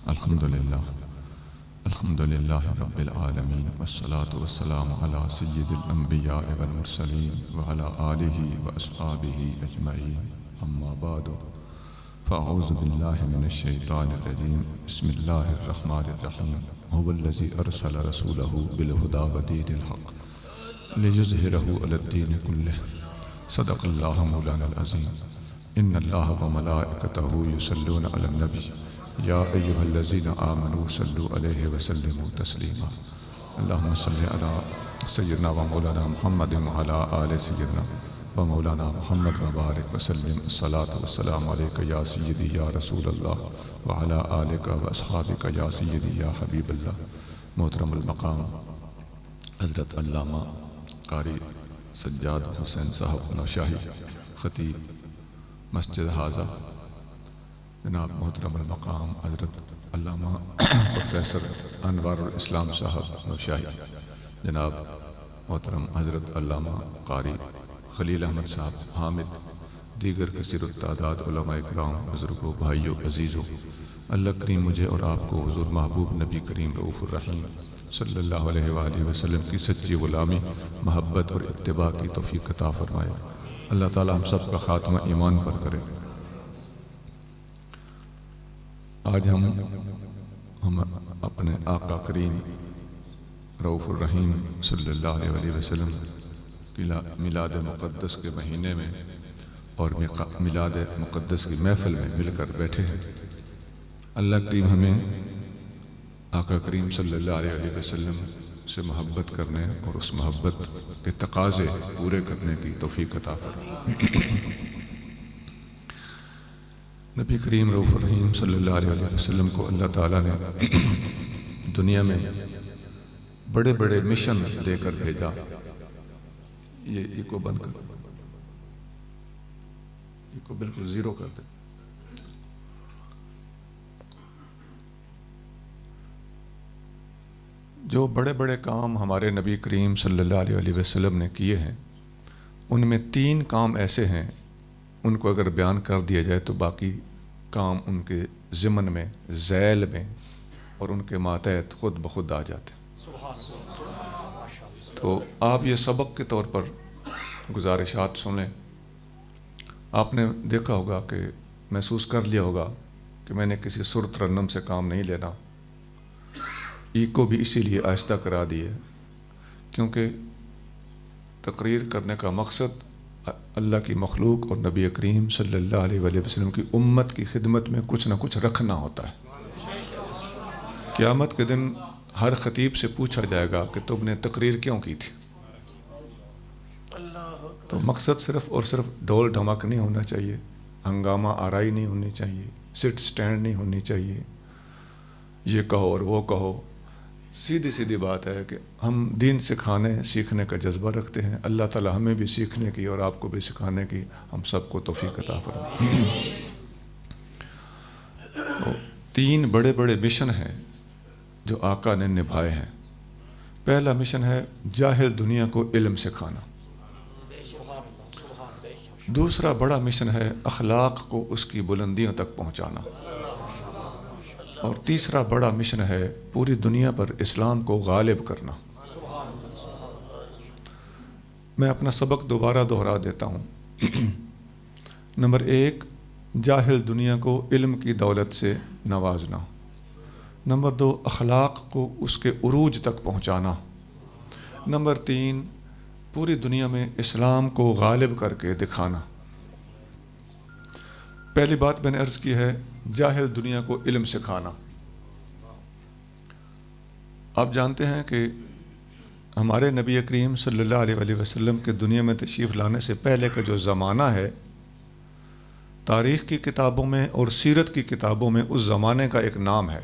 الحمدللہ رب العالمین والصلاة والسلام علی سید الانبیاء والمرسلین وعلی آلہ واصحابہ اجمعین اما بعد فاعوذ باللہ من الشیطان الرجیم بسم اللہ الرحمن الرحیم هو الذی ارسل رسولہ بالہدی ودین الحق لیظہرہ علی الدین کلہ صدق اللہ مولانا العظیم ان اللہ وملائکتہ یصلون علی النبی یا ایہا الذین آمنوا صلوا علیہ وسلموا تسلیما اللہم صلی علی سیدنا و مولانا محمد وعلی آل سیدنا و مولانا محمد مبارک وسلم الصلاة والسلام علیکہ یا سیدی یا رسول اللہ وعلی آلکہ و اصحابکہ یا سیدی یا حبیب اللہ۔ محترم المقام حضرت علامہ قاری سجاد حسین صاحب نوشاہی خطیب مسجد حاضہ، جناب محترم المقام حضرت علامہ پروفیسر انوار الاسلام صاحب نوشاہی، جناب محترم حضرت علامہ قاری خلیل احمد صاحب حامد، دیگر کثیر التعداد علماء اکرام، بزرگوں، بھائیوں، عزیزوں، اللہ کریم مجھے اور آپ کو حضور محبوب نبی کریم رؤوف الرحیم صلی اللہ علیہ وآلہ وسلم کی سچی غلامی، محبت اور اتباع کی توفیق عطا فرمائے۔ اللہ تعالی ہم سب کا خاتمہ ایمان پر کرے۔ آج ہم اپنے آقا کریم رؤوف الرحیم صلی اللہ علیہ وسلم کی میلاد مقدس کے مہینے میں اور میلاد مقدس کی محفل میں مل کر بیٹھے ہیں۔ اللہ کریم ہمیں آقا کریم صلی اللہ علیہ وسلم سے محبت کرنے اور اس محبت کے تقاضے پورے کرنے کی توفیق عطا فرمائے۔ نبی کریم رؤوف الرحیم صلی اللہ علیہ وسلم کو اللہ تعالیٰ نے دنیا میں بڑے بڑے مشن دے کر بھیجا۔ یہ ایکو بند کر، ایکو بالکل زیرو کر دے۔ جو بڑے بڑے کام ہمارے نبی کریم صلی اللہ علیہ وسلم نے کیے ہیں، ان میں 3 کام ایسے ہیں ان کو اگر بیان کر دیا جائے تو باقی کام ان کے ضمن میں، ذیل میں اور ان کے ماتحت خود بخود آ جاتے ہیں۔ تو آپ یہ سبق کے طور پر گزارشات سنیں۔ آپ نے دیکھا ہوگا کہ محسوس کر لیا ہوگا کہ میں نے کسی سر ترنم سے کام نہیں لینا، ایکو بھی اسی لیے آہستہ کرا دی ہے کیونکہ تقریر کرنے کا مقصد اللہ کی مخلوق اور نبی کریم صلی اللہ علیہ وسلم کی امت کی خدمت میں کچھ نہ کچھ رکھنا ہوتا ہے۔ قیامت کے دن ہر خطیب سے پوچھا جائے گا کہ تم نے تقریر کیوں کی تھی؟ تو مقصد صرف اور صرف ڈول ڈھمک نہیں ہونا چاہیے، ہنگامہ آرائی نہیں ہونی چاہیے، سٹ سٹینڈ نہیں ہونی چاہیے، یہ کہو اور وہ کہو۔ سیدھی سیدھی بات ہے کہ ہم دین سکھانے سیکھنے کا جذبہ رکھتے ہیں۔ اللہ تعالی ہمیں بھی سیکھنے کی اور آپ کو بھی سکھانے کی ہم سب کو توفیق عطا فرمائے۔ 3 بڑے بڑے مشن ہیں جو آقا نے نبھائے ہیں۔ پہلا مشن ہے جاہل دنیا کو علم سکھانا۔ دوسرا بڑا مشن ہے اخلاق کو اس کی بلندیوں تک پہنچانا۔ اور تیسرا بڑا مشن ہے پوری دنیا پر اسلام کو غالب کرنا۔ میں اپنا سبق دوبارہ دہرا دیتا ہوں۔ نمبر 1، جاہل دنیا کو علم کی دولت سے نوازنا۔ نمبر 2، اخلاق کو اس کے عروج تک پہنچانا۔ نمبر 3، پوری دنیا میں اسلام کو غالب کر کے دکھانا۔ پہلی بات میں نے عرض کی ہے جاہل دنیا کو علم سکھانا۔ آپ جانتے ہیں کہ ہمارے نبی کریم صلی اللہ علیہ وسلم کے دنیا میں تشریف لانے سے پہلے کا جو زمانہ ہے، تاریخ کی کتابوں میں اور سیرت کی کتابوں میں اس زمانے کا ایک نام ہے،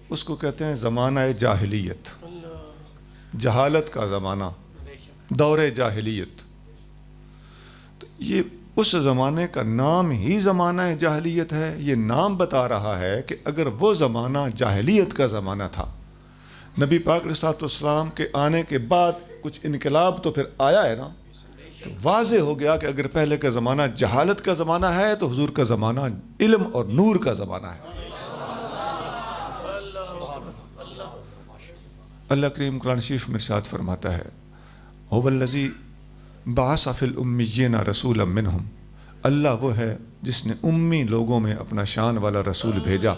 اس کو کہتے ہیں زمانہ جاہلیت، جہالت کا زمانہ، دور جاہلیت۔ تو یہ اس زمانے کا نام ہی زمانہ جاہلیت ہے۔ یہ نام بتا رہا ہے کہ اگر وہ زمانہ جاہلیت کا زمانہ تھا، نبی پاک علیہ السلام کے آنے کے بعد کچھ انقلاب تو پھر آیا ہے نا، تو واضح ہو گیا کہ اگر پہلے کا زمانہ جہالت کا زمانہ ہے تو حضور کا زمانہ علم اور نور کا زمانہ ہے۔ اللہ کریم قرآن شریف میں ارشاد فرماتا ہے هو الذی بعث فی الامیین رسولا منہم، اللہ وہ ہے جس نے امی لوگوں میں اپنا شان والا رسول بھیجا،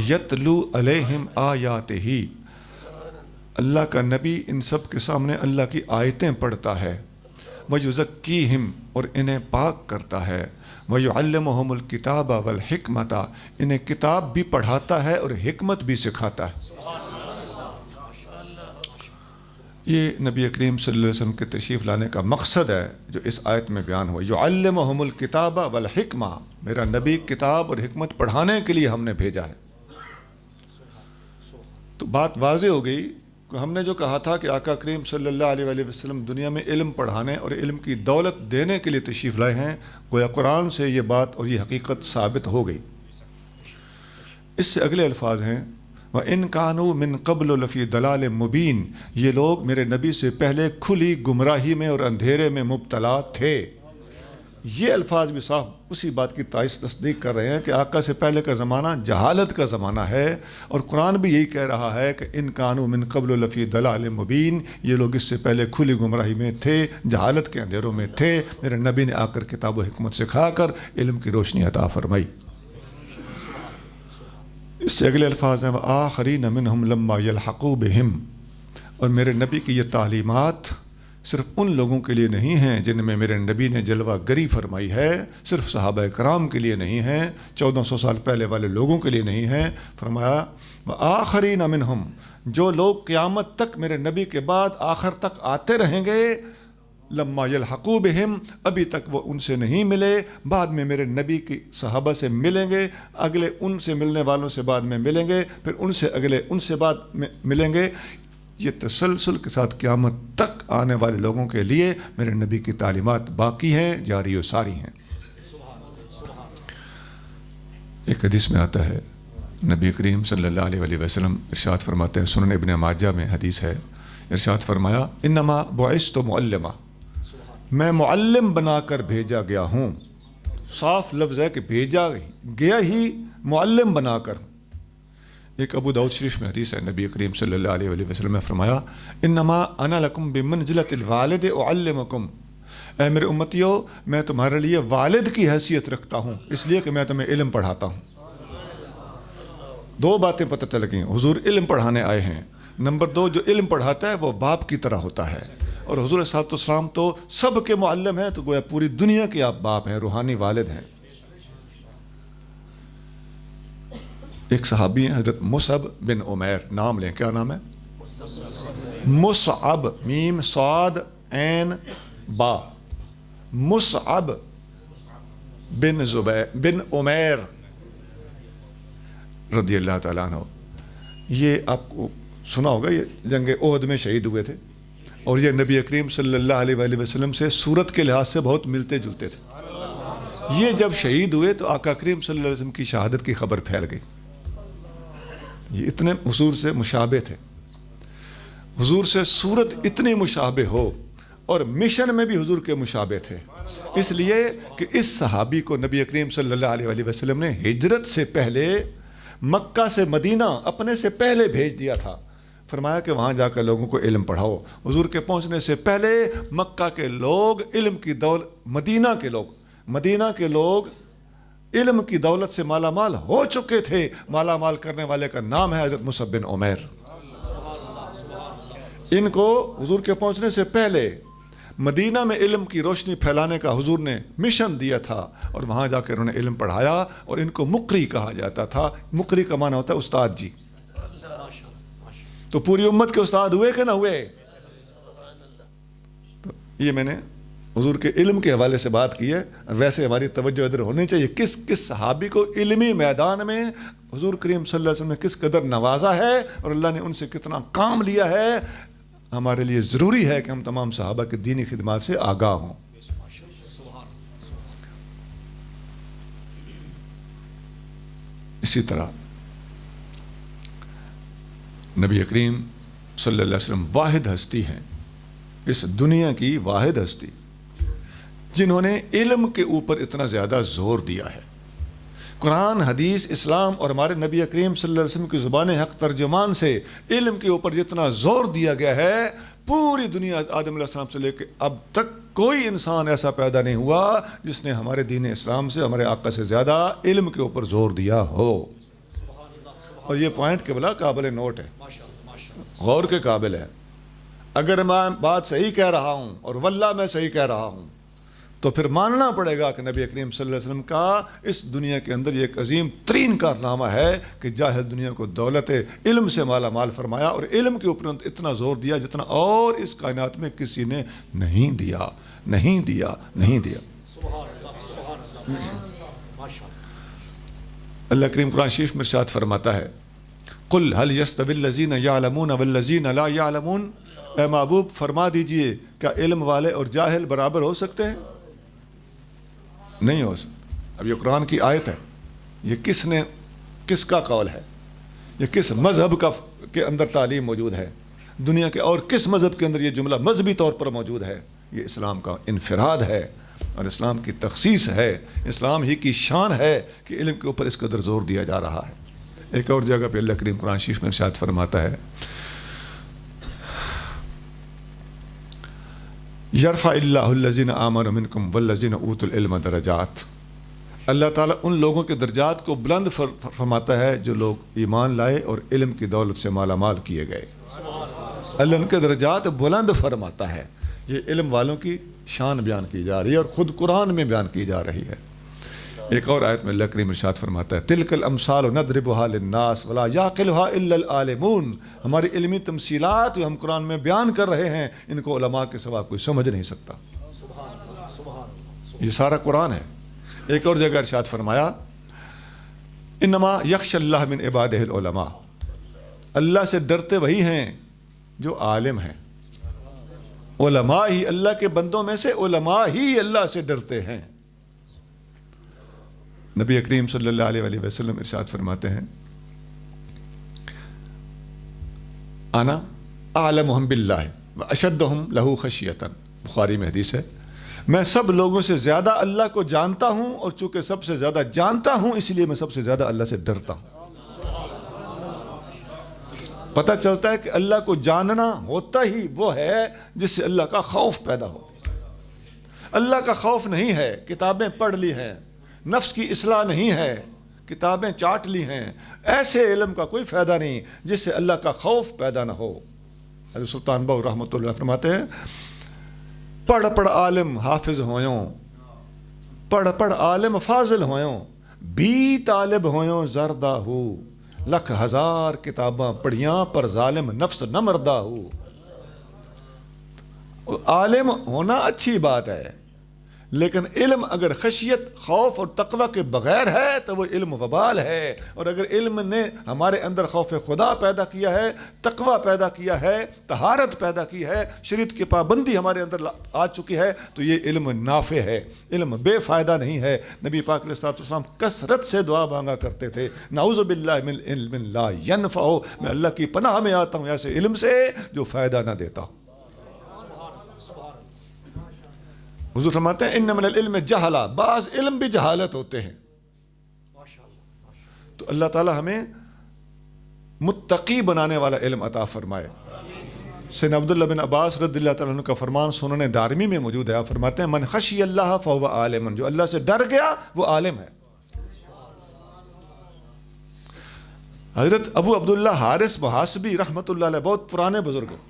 یتلو علیہم آیاتہ، اللہ کا نبی ان سب کے سامنے اللہ کی آیتیں پڑھتا ہے، وَيُزَكِّيهِمْ، اور انہیں پاک کرتا ہے، وَيُعَلِّمُهُمُ الْكِتَابَ وَالْحِكْمَةَ، انہیں کتاب بھی پڑھاتا ہے اور حکمت بھی سکھاتا ہے۔ یہ نبی کریم صلی اللہ علیہ وسلم کے تشریف لانے کا مقصد ہے جو اس آیت میں بیان ہوا، یعلمہم الکتاب والحکمہ، میرا نبی کتاب اور حکمت پڑھانے کے لیے ہم نے بھیجا ہے۔ تو بات واضح ہو گئی کہ ہم نے جو کہا تھا کہ آقا کریم صلی اللہ علیہ وآلہ وسلم دنیا میں علم پڑھانے اور علم کی دولت دینے کے لیے تشریف لائے ہیں، گویا قرآن سے یہ بات اور یہ حقیقت ثابت ہو گئی۔ اس سے اگلے الفاظ ہیں وَإِن كَانُوا مِن قَبْلُ لَفِي ضَلَالٍ مُبِينٍ، یہ لوگ میرے نبی سے پہلے کھلی گمراہی میں اور اندھیرے میں مبتلا تھے۔ یہ الفاظ بھی صاف اسی بات کی تصدیق کر رہے ہیں کہ آقا سے پہلے کا زمانہ جہالت کا زمانہ ہے، اور قرآن بھی یہی کہہ رہا ہے کہ ان كَانُوا مِن قَبْلُ لَفِي ضَلَالٍ مُبِينٍ، یہ لوگ اس سے پہلے کھلی گمراہی میں تھے، جہالت کے اندھیروں میں تھے، میرے نبی نے آ کر کتاب و حکمت سکھا کر علم کی روشنی عطا فرمائی۔ اس سے اگلے الفاظ ہیں وَآخَرِينَ مِنْهُمْ لَمَّا يَلْحَقُوا بِهِمْ، اور میرے نبی کی یہ تعلیمات صرف ان لوگوں کے لیے نہیں ہیں جن میں میرے نبی نے جلوہ گری فرمائی ہے، صرف صحابہ کرام کے لیے نہیں ہیں، 1400 سال پہلے والے لوگوں کے لیے نہیں ہیں۔ فرمایا وَآخَرِينَ مِنْهُمْ، جو لوگ قیامت تک میرے نبی کے بعد آخر تک آتے رہیں گے، لما یلحقوا بہم، ابھی تک وہ ان سے نہیں ملے، بعد میں میرے نبی کی صحابہ سے ملیں گے، اگلے ان سے ملنے والوں سے بعد میں ملیں گے، پھر ان سے اگلے ان سے بعد میں ملیں گے۔ یہ تسلسل کے ساتھ قیامت تک آنے والے لوگوں کے لیے میرے نبی کی تعلیمات باقی ہیں، جاری و ساری ہیں۔ ایک حدیث میں آتا ہے نبی کریم صلی اللہ علیہ وآلہ وسلم ارشاد فرماتے ہیں، سنن ابن ماجہ میں حدیث ہے، ارشاد فرمایا انما بعثت معلما، میں معلم بنا کر بھیجا گیا ہوں۔ صاف لفظ ہے کہ بھیجا گیا ہی معلم بنا کر۔ ایک ابو داؤد شریف میں حدیث ہے، نبی کریم صلی اللہ علیہ وآلہ وسلم نے فرمایا انما انا لکم بمنزلۃ الوالد اعلمکم، اے میرے امتیو، میں تمہارے لیے والد کی حیثیت رکھتا ہوں، اس لیے کہ میں تمہیں علم پڑھاتا ہوں۔ دو باتیں پتہ چل گئیں، حضور علم پڑھانے آئے ہیں۔ نمبر 2، جو علم پڑھاتا ہے وہ باپ کی طرح ہوتا ہے، اور حضور صلی اللہ علیہ وسلم تو سب کے معلم ہیں، تو گویا پوری دنیا کے آپ باپ ہیں، روحانی والد ہیں۔ ایک صحابی ہیں حضرت مصعب بن عمیر، نام لیں، کیا نام ہے؟ مصعب، میم صاد عین با، مصعب بن عمیر رضی اللہ تعالیٰ عنہ۔ یہ آپ کو سنا ہوگا، یہ جنگ احد میں شہید ہوئے تھے، اور یہ نبی کریم صلی اللہ علیہ وآلہ وسلم سے صورت کے لحاظ سے بہت ملتے جلتے تھے۔ یہ جب شہید ہوئے تو آقا کریم صلی اللہ علیہ وسلم کی شہادت کی خبر پھیل گئی، یہ اتنے حضور سے مشابہ تھے، حضور سے صورت اتنی مشابہ ہو، اور مشن میں بھی حضور کے مشابہ تھے، اس لیے کہ اس صحابی کو نبی کریم صلی اللہ علیہ وآلہ وسلم نے ہجرت سے پہلے مکہ سے مدینہ اپنے سے پہلے بھیج دیا تھا، فرمایا کہ وہاں جا کر لوگوں کو علم پڑھاؤ۔ حضور کے پہنچنے سے پہلے مکہ کے لوگ علم کی دولت، مدینہ کے لوگ علم کی دولت سے مالا مال ہو چکے تھے۔ مالا مال کرنے والے کا نام ہے حضرت مصعب بن عمیر۔ ان کو حضور کے پہنچنے سے پہلے مدینہ میں علم کی روشنی پھیلانے کا حضور نے مشن دیا تھا، اور وہاں جا کر انہوں نے علم پڑھایا، اور ان کو مقری کہا جاتا تھا۔ مقری کا معنی ہوتا ہے استاد جی۔ تو پوری امت کے استاد ہوئے کہ نہ ہوئے؟ تو یہ میں نے حضور کے علم کے حوالے سے بات کی ہے، ویسے ہماری توجہ ادھر ہونی چاہیے کس صحابی کو علمی میدان میں حضور کریم صلی اللہ علیہ وسلم نے کس قدر نوازا ہے، اور اللہ نے ان سے کتنا کام لیا ہے۔ ہمارے لیے ضروری ہے کہ ہم تمام صحابہ کے دینی خدمات سے آگاہ ہوں۔ اسی طرح نبی کریم صلی اللہ علیہ وسلم واحد ہستی ہیں، اس دنیا کی واحد ہستی جنہوں نے علم کے اوپر اتنا زیادہ زور دیا ہے قرآن، حدیث، اسلام اور ہمارے نبی کریم صلی اللہ علیہ وسلم کی زبان حق ترجمان سے علم کے اوپر جتنا زور دیا گیا ہے، پوری دنیا آدم علیہ السلام سے لے کے اب تک کوئی انسان ایسا پیدا نہیں ہوا جس نے ہمارے دین اسلام سے، ہمارے آقا سے زیادہ علم کے اوپر زور دیا ہو۔ اور یہ پوائنٹ کے بلا قابل نوٹ ہے، غور کے قابل ہے۔ اگر میں بات صحیح کہہ رہا ہوں اور واللہ میں صحیح کہہ رہا ہوں تو پھر ماننا پڑے گا کہ نبی کریم صلی اللہ علیہ وسلم کا اس دنیا کے اندر یہ ایک عظیم ترین کارنامہ ہے کہ جاہل دنیا کو دولت علم سے مالا مال فرمایا، اور علم کے اوپر اتنا زور دیا جتنا اور اس کائنات میں کسی نے نہیں دیا، نہیں دیا، نہیں دیا۔ اللہ کریم قرآن شریف میں ارشاد فرماتا ہے، قل هل يستوي الذين يعلمون والذين لا يعلمون، اے محبوب فرما دیجئے کیا علم والے اور جاہل برابر ہو سکتے ہیں؟ نہیں ہو سکتے۔ اب یہ قرآن کی آیت ہے، یہ کس کا قول ہے؟ یہ کس مذہب کے اندر تعلیم موجود ہے؟ دنیا کے اور کس مذہب کے اندر یہ جملہ مذہبی طور پر موجود ہے؟ یہ اسلام کا انفراد ہے اور اسلام کی تخصیص ہے، اسلام ہی کی شان ہے کہ علم کے اوپر اس قدر زور دیا جا رہا ہے۔ ایک اور جگہ پہ اللہ کریم قرآن شریف میں ارشاد فرماتا ہے، یرفع اللہ الذین آمنوا منکم والذین اوتوا العلم درجات، اللہ تعالیٰ ان لوگوں کے درجات کو بلند فرماتا ہے جو لوگ ایمان لائے اور علم کی دولت سے مالا مال کیے گئے۔ اللہ ان کے درجات بلند فرماتا ہے۔ یہ علم والوں کی شان بیان کی جا رہی ہے اور خود قرآن میں بیان کی جا رہی ہے۔ ایک اور آیت میں اللہ کریم ارشاد فرماتا ہے، تلک الامثال نضربها للناس ولا يعقلها الا العالمون، ہماری علمی تمثیلات جو ہم قرآن میں بیان کر رہے ہیں ان کو علماء کے سوا کوئی سمجھ نہیں سکتا۔ یہ سارا قرآن ہے۔ ایک اور جگہ ارشاد فرمایا، انما یخشى اللہ من عبادہ العلماء، اللہ سے ڈرتے وہی ہیں جو عالم ہیں۔ علماء ہی اللہ کے بندوں میں سے علماء ہی اللہ سے ڈرتے ہیں۔ نبی کریم صلی اللہ علیہ وسلم ارشاد فرماتے ہیں، انا اعلمہم باللہ واشدہم لہ خشیۃ، بخاری میں حدیث ہے، میں سب لوگوں سے زیادہ اللہ کو جانتا ہوں اور چونکہ سب سے زیادہ جانتا ہوں اس لیے میں سب سے زیادہ اللہ سے ڈرتا ہوں۔ پتہ چلتا ہے کہ اللہ کو جاننا ہوتا ہی وہ ہے جس سے اللہ کا خوف پیدا ہو۔ اللہ کا خوف نہیں ہے، کتابیں پڑھ لی ہیں، نفس کی اصلاح نہیں ہے، کتابیں چاٹ لی ہیں، ایسے علم کا کوئی فائدہ نہیں جس سے اللہ کا خوف پیدا نہ ہو۔ حضرت سلطان بہو رحمۃ اللہ فرماتے ہیں، پڑھ پڑھ عالم حافظ ہویوں، پڑھ پڑھ عالم فاضل ہویوں، بھی طالب ہویوں زردہ ہو، لکھ ہزار کتاباں پڑھیاں پر ظالم نفس نہ مردہ ہو۔ عالم ہونا اچھی بات ہے، لیکن علم اگر خشیت، خوف اور تقوی کے بغیر ہے تو وہ علم وبال ہے، اور اگر علم نے ہمارے اندر خوف خدا پیدا کیا ہے، تقوی پیدا کیا ہے، طہارت پیدا کی ہے، شریعت کی پابندی ہمارے اندر آ چکی ہے تو یہ علم نافع ہے، علم بے فائدہ نہیں ہے۔ نبی پاک علیہ الصلوۃ والسلام کثرت سے دعا مانگا کرتے تھے، نعوذ باللہ من علم لا ینفع، میں اللہ کی پناہ میں آتا ہوں ایسے علم سے جو فائدہ نہ دیتا ہو۔ حضور فرماتے ہیں، ان من العلم جہلا، بعض علم بھی جہالت ہوتے ہیں۔ تو اللہ تعالی ہمیں متقی بنانے والا علم عطا فرمائے۔ سیدنا عبداللہ بن عباس رضی اللہ تعالیٰ عنہ کا فرمان سنن دارمی میں موجود ہے، آپ فرماتے ہیں، من خشی اللہ فہو عالم، جو اللہ سے ڈر گیا وہ عالم ہے۔ حضرت ابو عبداللہ حارث محاسبی رحمۃ اللہ علیہ بہت پرانے بزرگ ہیں،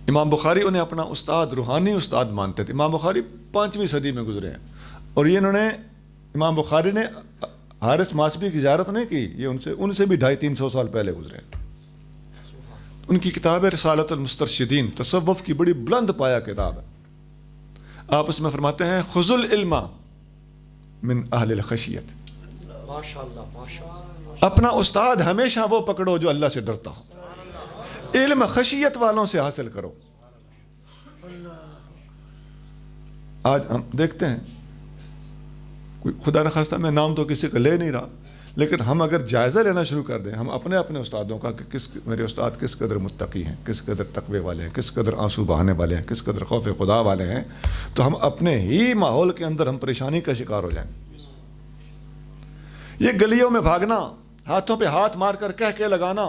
امام بخاری انہیں اپنا استاد، روحانی استاد مانتے تھے۔ امام بخاری 5ویں صدی میں گزرے ہیں، اور یہ امام بخاری نے حارث محاسبی کی زیارت نہیں کی، یہ ان سے بھی 250-300 سال پہلے گزرے ہیں۔ ان کی کتاب ہے رسالۃ المسترشدین، تصوف کی بڑی بلند پایا کتاب ہے۔ آپ اس میں فرماتے ہیں، خذ العلم من اہل الخشیت، اپنا استاد ہمیشہ وہ پکڑو جو اللہ سے ڈرتا ہو، علم خشیت والوں سے حاصل کرو۔ آج ہم دیکھتے ہیں، کوئی خدا نخواستہ میں نام تو کسی کا لے نہیں رہا، لیکن ہم اگر جائزہ لینا شروع کر دیں، ہم اپنے استادوں کا کہ میرے استاد کس قدر متقی ہیں، کس قدر تقوی والے ہیں، کس قدر آنسو بہانے والے ہیں، کس قدر خوف خدا والے ہیں، تو ہم اپنے ہی ماحول کے اندر ہم پریشانی کا شکار ہو جائیں۔ یہ گلیوں میں بھاگنا، ہاتھوں پہ ہاتھ مار کر کہہ کے لگانا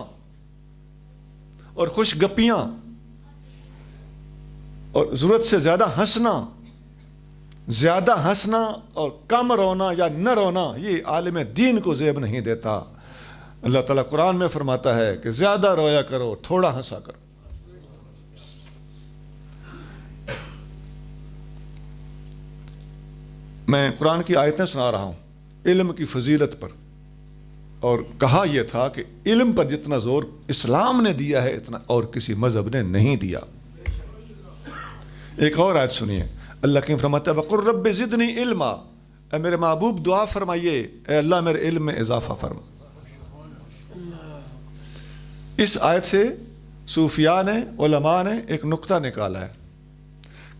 اور خوش گپیاں اور ضرورت سے زیادہ ہنسنا اور کم رونا یا نہ رونا، یہ عالم دین کو زیب نہیں دیتا۔ اللہ تعالیٰ قرآن میں فرماتا ہے کہ زیادہ رویا کرو، تھوڑا ہنسا کرو۔ میں قرآن کی آیتیں سنا رہا ہوں علم کی فضیلت پر، اور کہا یہ تھا کہ علم پر جتنا زور اسلام نے دیا ہے اتنا اور کسی مذہب نے نہیں دیا۔ ایک اور آیت سنیے، اللہ کی فرماتا ہے وَقُلْ رَبِّ زِدْنِي عِلْمًا، اے میرے محبوب دعا فرمائیے اے اللہ میرے علم میں اضافہ فرما۔ اس آیت سے صوفیاء نے، علماء نے ایک نقطہ نکالا ہے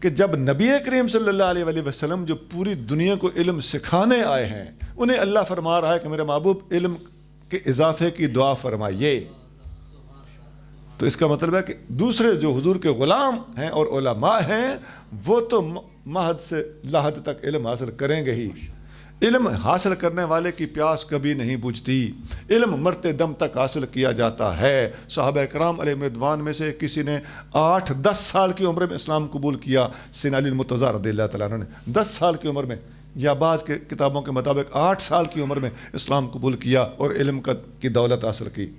کہ جب نبی کریم صلی اللہ علیہ وآلہ وسلم جو پوری دنیا کو علم سکھانے آئے ہیں، انہیں اللہ فرما رہا ہے کہ میرے محبوب علم کے اضافے کی دعا فرمائیے، تو اس کا مطلب ہے کہ دوسرے جو حضور کے غلام ہیں اور علماء ہیں وہ تو مہد سے لاحد تک علم حاصل کریں گے ہی۔ علم حاصل کرنے والے کی پیاس کبھی نہیں بجھتی، علم مرتے دم تک حاصل کیا جاتا ہے۔ صحابہ کرام علیہ رضوان میں سے کسی نے 8-10 سال کی عمر میں اسلام قبول کیا، سیدنا علی المرتضیٰ رضی اللہ تعالیٰ عنہ نے 10 سال کی عمر میں یا بعض کے کتابوں کے مطابق 8 سال کی عمر میں اسلام قبول کیا اور علم کی دولت حاصل کی۔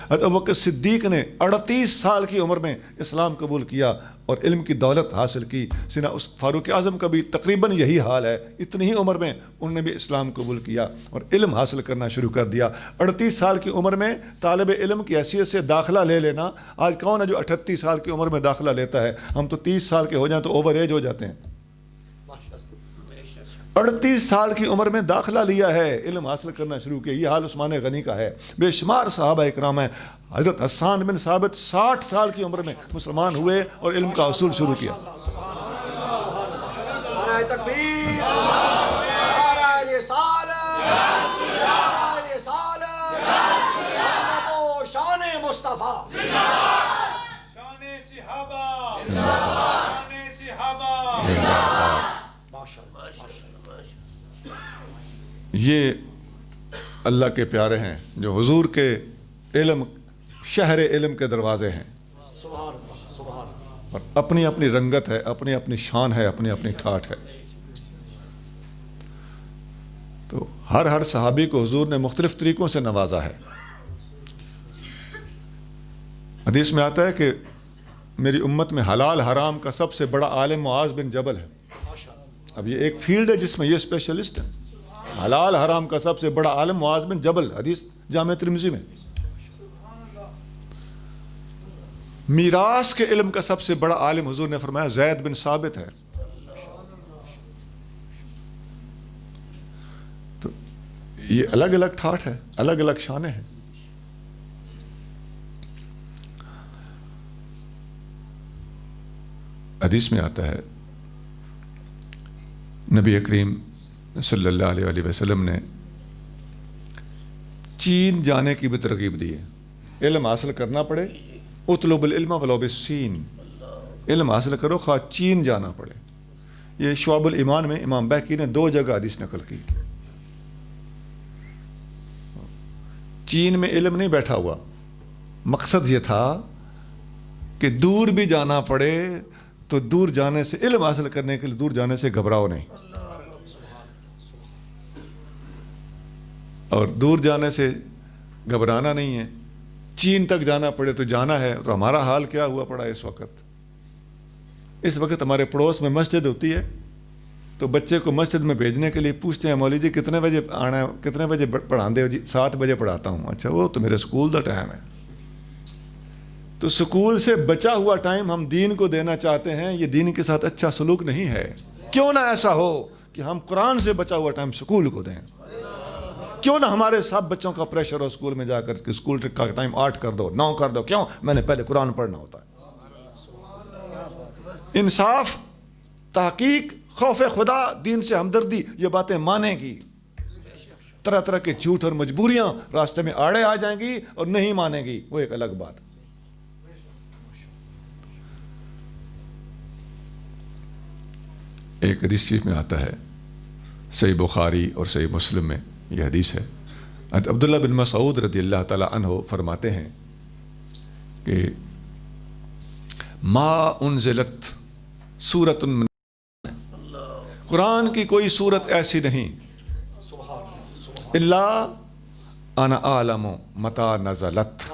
حضرت ابوبکر صدیق نے 38 سال کی عمر میں اسلام قبول کیا اور علم کی دولت حاصل کی۔ سیدنا فاروق اعظم کا بھی تقریباً یہی حال ہے، اتنی ہی عمر میں انہوں نے بھی اسلام قبول کیا اور علم حاصل کرنا شروع کر دیا۔ 38 سال کی عمر میں طالب علم کی حیثیت سے داخلہ لے لینا، آج کون ہے جو 38 سال کی عمر میں داخلہ لیتا ہے؟ ہم تو 30 سال کے ہو جائیں تو اوور ایج ہو جاتے ہیں۔ 38 سال کی عمر میں داخلہ لیا ہے، علم حاصل کرنا شروع کیا۔ یہ حال عثمان غنی کا ہے، بے شمار صحابہ اکرام ہیں۔ حضرت حسان بن ثابت 60 سال کی عمر میں مسلمان ہوئے اور علم کا حصول شروع کیا۔ یہ اللہ کے پیارے ہیں جو حضور کے علم، شہر علم کے دروازے ہیں، اور اپنی اپنی رنگت ہے، اپنی اپنی شان ہے، اپنی اپنی ٹھاٹھ ہے۔ تو ہر صحابی کو حضور نے مختلف طریقوں سے نوازا ہے۔ حدیث میں آتا ہے کہ میری امت میں حلال حرام کا سب سے بڑا عالم معاذ بن جبل ہے۔ اب یہ ایک فیلڈ ہے جس میں یہ اسپیشلسٹ ہے۔ حلال حرام کا سب سے بڑا عالم معاذ بن جبل، حدیث جامع ترمذی میں۔ میراث کے علم کا سب سے بڑا عالم حضور نے فرمایا زید بن ثابت ہے۔ تو یہ الگ الگ ٹھاٹھ ہے، الگ الگ شانیں ہیں۔ حدیث میں آتا ہے نبی کریم صلی اللہ علیہ وآلہ وسلم نے چین جانے کی بھی ترغیب دی ہے۔ علم حاصل کرنا پڑے، اطلب العلم ولو بالسین، علم حاصل کرو خواہ چین جانا پڑے۔ یہ شعب الایمان میں امام بہقی نے 2 جگہ حدیث نقل کی۔ چین میں علم نہیں بیٹھا ہوا، مقصد یہ تھا کہ دور بھی جانا پڑے تو دور جانے سے، علم حاصل کرنے کے لیے دور جانے سے گھبراؤ نہیں، اور دور جانے سے گھبرانا نہیں ہے۔ چین تک جانا پڑے تو جانا ہے۔ تو ہمارا حال کیا ہوا پڑا ہے اس وقت ہمارے پڑوس میں مسجد ہوتی ہے تو بچے کو مسجد میں بھیجنے کے لیے پوچھتے ہیں مولوی جی کتنے بجے آنا ہے، کتنے بجے پڑھاندے ہو؟ جی 7 بجے پڑھاتا ہوں۔ اچھا وہ تو میرے سکول دا ٹائم ہے۔ تو سکول سے بچا ہوا ٹائم ہم دین کو دینا چاہتے ہیں، یہ دین کے ساتھ اچھا سلوک نہیں ہے۔ کیوں نہ ایسا ہو کہ ہم قرآن سے بچا ہوا ٹائم سکول کو دیں؟ کیوں نہ ہمارے سب بچوں کا پریشر ہو اسکول میں جا کر کہ اسکول کا ٹائم 8 کر دو، 9 کر دو؟ کیوں؟ میں نے پہلے قرآن پڑھنا ہوتا ہے۔ انصاف، تحقیق، خوف خدا، دین سے ہمدردی، یہ باتیں مانیں گی۔ طرح طرح کے جھوٹ اور مجبوریاں راستے میں آڑے آ جائیں گی اور نہیں مانیں گی، وہ ایک الگ بات۔ ایک حدیث شریف میں آتا ہے، صحیح بخاری اور صحیح مسلم میں یہ حدیث ہے، عبداللہ بن مسعود رضی اللہ تعالی عنہ فرماتے ہیں کہ ما انزلت سورۃ من، قرآن کی کوئی صورت ایسی نہیں، الا انا اعلم متی نزلت،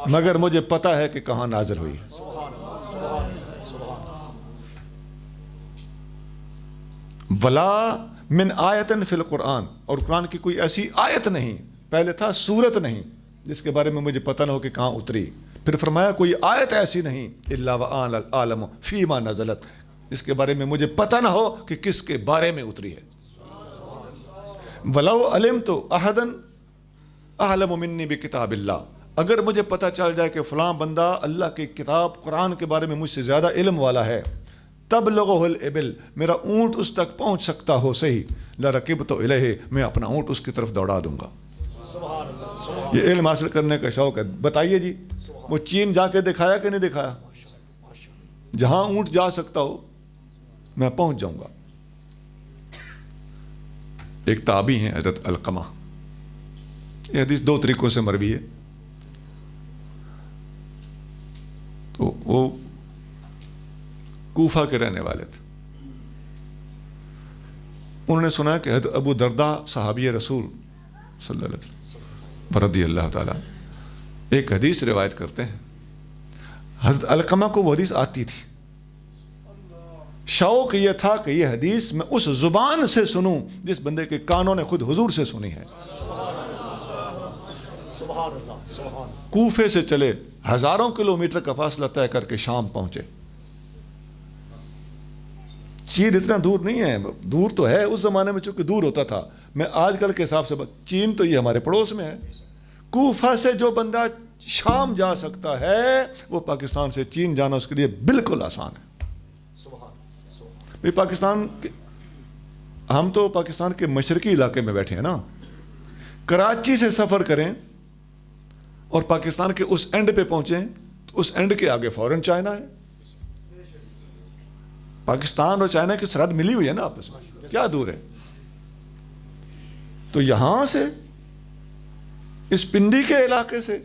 مگر مجھے پتہ ہے کہ کہاں نازل ہوئی ہے۔ ولا من آیت فی القرآن، اور قرآن کی کوئی ایسی آیت نہیں، پہلے تھا صورت نہیں، جس کے بارے میں مجھے پتہ نہ ہو کہ کہاں اتری، پھر فرمایا کوئی آیت ایسی نہیں الا وانا اعلم فیما نزلت، اس کے بارے میں مجھے پتہ نہ ہو کہ کس کے بارے میں اتری ہے۔ ولو علمت احدا اعلم منی بکتاب اللہ، اگر مجھے پتہ چل جائے کہ فلاں بندہ اللہ کی کتاب قرآن کے بارے میں مجھ سے زیادہ علم والا ہے، تبلغہ الابل، میرا اونٹ اس تک پہنچ سکتا ہو صحیح، لرکبت الیہ، میں اپنا اونٹ اس کی طرف دوڑا دوں گا۔ یہ علم حاصل کرنے کا شوق ہے۔ بتائیے جی، وہ چین جا کے دکھایا کہ نہیں دکھایا؟ جہاں اونٹ جا سکتا ہو میں پہنچ جاؤں گا۔ ایک تابعی ہیں حضرت علقمہ، یہ حدیث دو طریقوں سے مروی ہے، تو وہ کوفہ کے رہنے والے تھے، انہوں نے سنا کہ حضرت ابو درداء صحابی رسول صلی اللہ علیہ وسلم رضی اللہ تعالیٰ ایک حدیث روایت کرتے ہیں، حضرت علقمہ کو وہ حدیث آتی تھی، شوق یہ تھا کہ یہ حدیث میں اس زبان سے سنوں جس بندے کے کانوں نے خود حضور سے سنی ہے۔ کوفے سے چلے، ہزاروں کلومیٹر کا فاصلہ طے کر کے شام پہنچے۔ چین اتنا دور نہیں ہے، دور تو ہے، اس زمانے میں چونکہ دور ہوتا تھا، میں آج کل کے حساب سے چین تو یہ ہمارے پڑوس میں ہے۔ کوفہ سے جو بندہ شام جا سکتا ہے وہ پاکستان سے چین جانا اس کے لیے بالکل آسان ہے۔ پاکستان ہم تو پاکستان کے مشرقی علاقے میں بیٹھے ہیں نا، کراچی سے سفر کریں اور پاکستان کے اس اینڈ پہ پہنچیں تو اس اینڈ کے آگے فوراً چائنا ہے۔ پاکستان اور چائنا کی سرحد ملی ہوئی ہے نا آپس میں، کیا دور ہے؟ تو یہاں سے اس پنڈی کے علاقے سے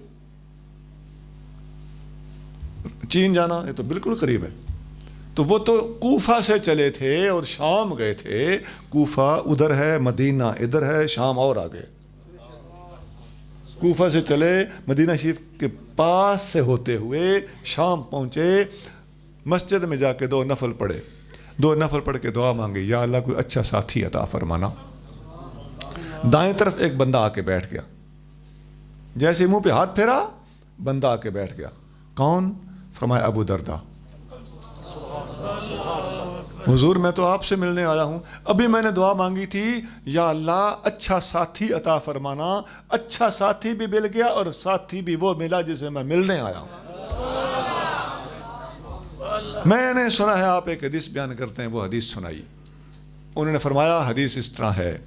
چین جانا یہ تو بالکل قریب ہے۔ تو وہ تو کوفہ سے چلے تھے اور شام گئے تھے، کوفہ ادھر ہے، مدینہ ادھر ہے، شام اور آگے۔ کوفہ سے چلے، مدینہ شریف کے پاس سے ہوتے ہوئے شام پہنچے، مسجد میں جا کے 2 نفل پڑھے، 2 نفل پڑھ کے دعا مانگی، یا اللہ کوئی اچھا ساتھی عطا فرمانا۔ دائیں طرف ایک بندہ آ کے بیٹھ گیا، جیسے منہ پہ ہاتھ پھیرا بندہ آ کے بیٹھ گیا۔ کون؟ فرمایا ابو درداء۔ حضور میں تو آپ سے ملنے آیا ہوں، ابھی میں نے دعا مانگی تھی یا اللہ اچھا ساتھی عطا فرمانا، اچھا ساتھی بھی مل گیا اور ساتھی بھی وہ ملا جسے میں ملنے آیا ہوں۔ میں نے سنا ہے آپ ایک حدیث بیان کرتے ہیں، وہ حدیث سنائی۔ انہوں نے فرمایا حدیث اس طرح ہے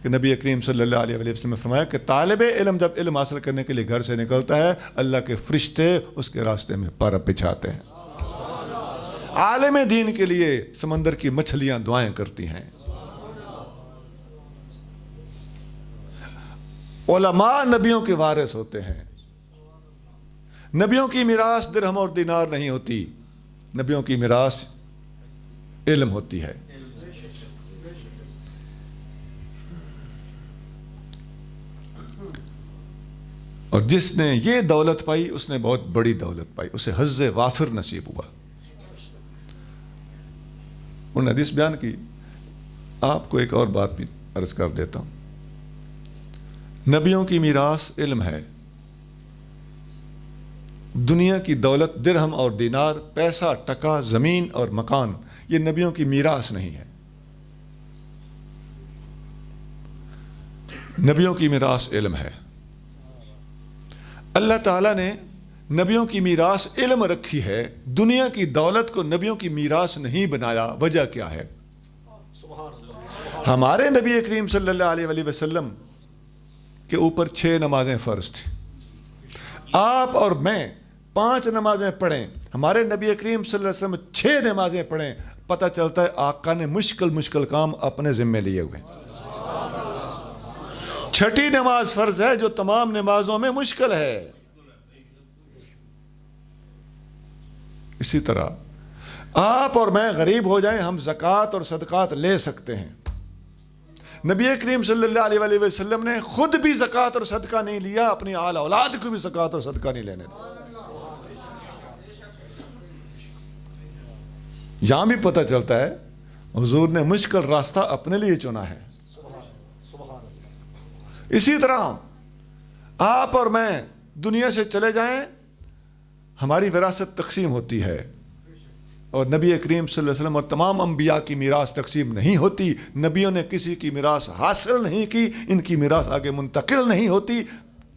کہ نبی کریم صلی اللہ علیہ وسلم نے فرمایا کہ طالب علم جب علم حاصل کرنے کے لیے گھر سے نکلتا ہے، اللہ کے فرشتے اس کے راستے میں پر بچھاتے ہیں۔ عالم دین کے لیے سمندر کی مچھلیاں دعائیں کرتی ہیں۔ علماء نبیوں کے وارث ہوتے ہیں۔ نبیوں کی میراث درہم اور دینار نہیں ہوتی، نبیوں کی میراث علم ہوتی ہے۔ اور جس نے یہ دولت پائی اس نے بہت بڑی دولت پائی، اسے حظ وافر نصیب ہوا۔ انہوں نے حدیث بیان کی۔ آپ کو ایک اور بات بھی عرض کر دیتا ہوں، نبیوں کی میراث علم ہے۔ دنیا کی دولت درہم اور دینار، پیسہ ٹکا، زمین اور مکان، یہ نبیوں کی میراث نہیں ہے۔ نبیوں کی میراث علم ہے۔ اللہ تعالیٰ نے نبیوں کی میراث علم رکھی ہے، دنیا کی دولت کو نبیوں کی میراث نہیں بنایا۔ وجہ کیا ہے؟ ہمارے نبی کریم صلی اللہ علیہ وسلم کے اوپر 6 نمازیں فرض تھیں. آپ اور میں 5 نمازیں پڑھیں, ہمارے نبی کریم صلی اللہ علیہ وسلم 6 نمازیں پڑھیں, پتہ چلتا ہے آقا نے مشکل کام اپنے ذمے لیے ہوئے. 6ٹھی نماز فرض ہے جو تمام نمازوں میں مشکل ہے. اسی طرح آپ اور میں غریب ہو جائیں, ہم زکوٰۃ اور صدقات لے سکتے ہیں. نبی کریم صلی اللہ علیہ وسلم نے خود بھی زکوٰۃ اور صدقہ نہیں لیا, اپنی آل اولاد کو بھی زکوٰۃ اور صدقہ نہیں لینے دیا. یہاں بھی پتہ چلتا ہے حضور نے مشکل راستہ اپنے لیے چنا ہے. اسی طرح آپ اور میں دنیا سے چلے جائیں, ہماری وراثت تقسیم ہوتی ہے, اور نبی کریم صلی اللہ علیہ وسلم اور تمام انبیاء کی میراث تقسیم نہیں ہوتی. نبیوں نے کسی کی میراث حاصل نہیں کی, ان کی میراث آگے منتقل نہیں ہوتی.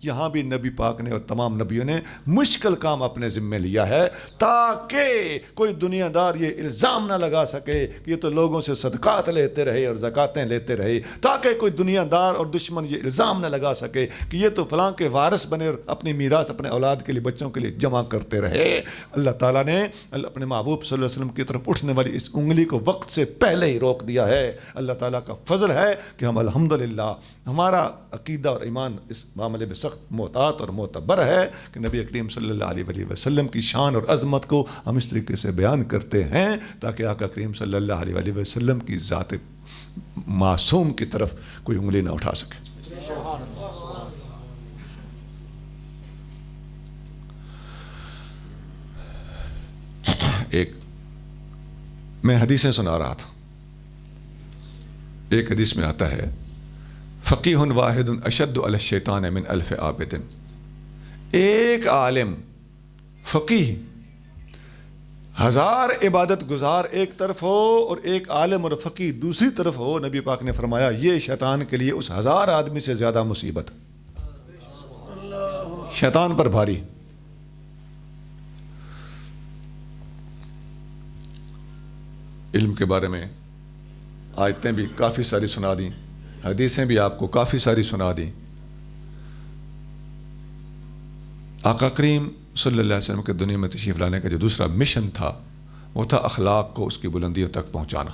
یہاں بھی نبی پاک نے اور تمام نبیوں نے مشکل کام اپنے ذمے لیا ہے, تاکہ کوئی دنیا دار یہ الزام نہ لگا سکے کہ یہ تو لوگوں سے صدقات لیتے رہے اور زکاتیں لیتے رہے, تاکہ کوئی دنیا دار اور دشمن یہ الزام نہ لگا سکے کہ یہ تو فلاں کے وارث بنے اور اپنی میراث اپنے اولاد کے لیے, بچوں کے لیے جمع کرتے رہے. اللہ تعالیٰ نے اپنے محبوب صلی اللہ علیہ وسلم کی طرف اٹھنے والی اس انگلی کو وقت سے پہلے ہی روک دیا ہے. اللہ تعالیٰ کا فضل ہے کہ ہم الحمدللہ ہمارا عقیدہ اور ایمان اس معاملے میں سخت محتاط اور معتبر ہے کہ نبی کریم صلی اللہ علیہ وسلم کی شان اور عظمت کو ہم اس طریقے سے بیان کرتے ہیں تاکہ آقا کریم صلی اللہ علیہ وسلم کی ذات معصوم کی طرف کوئی انگلی نہ اٹھا سکے. ایک میں حدیثیں سنا رہا تھا, ایک حدیث میں آتا ہے فقیہ واحد اشد علی الشیطان من الف عابد. ایک عالم فقیہ 1000 عبادت گزار ایک طرف ہو اور ایک عالم اور فقیہ دوسری طرف ہو, نبی پاک نے فرمایا یہ شیطان کے لیے اس 1000 آدمی سے زیادہ مصیبت, شیطان پر بھاری. علم کے بارے میں آیتیں بھی کافی ساری سنا دیں, حدیثیں بھی آپ کو کافی ساری سنا دیں. آقا کریم صلی اللہ علیہ وسلم کے دنیا میں تشریف لانے کا جو دوسرا مشن تھا وہ تھا اخلاق کو اس کی بلندیوں تک پہنچانا.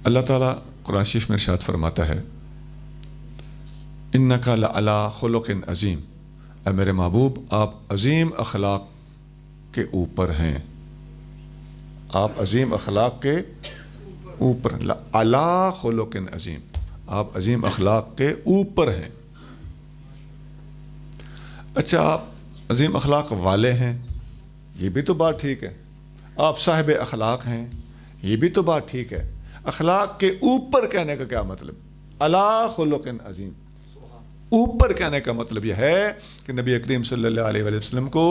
اللہ تعالیٰ قرآن شریف میں ارشاد فرماتا ہے انک لعلی خلق عظیم, اے میرے محبوب آپ عظیم اخلاق کے اوپر ہیں, آپ عظیم اخلاق کے اوپر, علی خلق عظیم, آپ عظیم اخلاق کے اوپر ہیں. اچھا آپ عظیم اخلاق والے ہیں, یہ بھی تو بات ٹھیک ہے. آپ صاحب اخلاق ہیں, یہ بھی تو بات ٹھیک ہے. اخلاق کے اوپر کہنے کا کیا مطلب؟ علی خلق عظیم, اوپر کہنے کا مطلب یہ ہے کہ نبی کریم صلی اللہ علیہ وسلم کو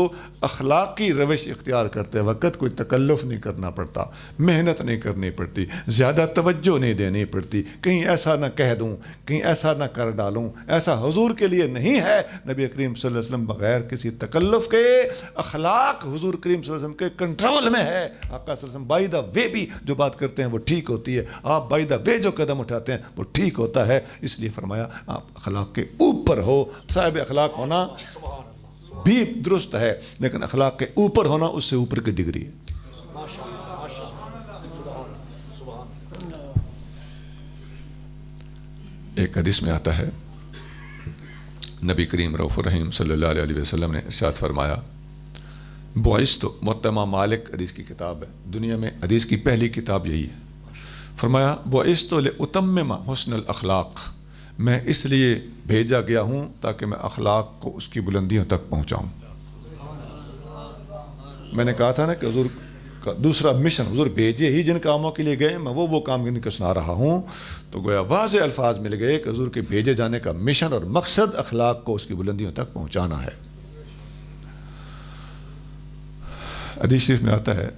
اخلاقی روش اختیار کرتے وقت کوئی تکلف نہیں کرنا پڑتا, محنت نہیں کرنی پڑتی, زیادہ توجہ نہیں دینی پڑتی, کہیں ایسا نہ کہہ دوں, کہیں ایسا نہ کر ڈالوں, ایسا حضور کے لیے نہیں ہے. نبی کریم صلی اللہ علیہ وسلم بغیر کسی تکلف کے اخلاق حضور کریم صلی اللہ علیہ وسلم کے کنٹرول میں ہے. آقا صلی اللہ علیہ وسلم بائی دا وے بھی جو بات کرتے ہیں وہ ٹھیک ہوتی ہے, آپ بائی دا وے جو قدم اٹھاتے ہیں وہ ٹھیک ہوتا ہے. اس لیے فرمایا آپ اخلاق کے اوپر ہو. صاحب اخلاق ہونا بھی درست ہے, لیکن اخلاق کے اوپر ہونا اس سے اوپر کی ڈگری ہے. ایک حدیث میں آتا ہے نبی کریم رؤوف الرحیم صلی اللہ علیہ وسلم نے ارشاد فرمایا بعثت, موطا مالک حدیث کی کتاب ہے, دنیا میں حدیث کی پہلی کتاب یہی ہے. فرمایا بعثت لأتمم حسن الاخلاق, میں اس لیے بھیجا گیا ہوں تاکہ میں اخلاق کو اس کی بلندیوں تک پہنچاؤں. میں نے کہا تھا نا کہ حضور کا دوسرا مشن, حضور بھیجے ہی جن کاموں کے لیے گئے میں وہ کام ان کو سنا رہا ہوں. تو گویا واضح الفاظ مل گئے کہ حضور کے بھیجے جانے کا مشن اور مقصد اخلاق کو اس کی بلندیوں تک پہنچانا ہے. حدیث شریف میں آتا ہے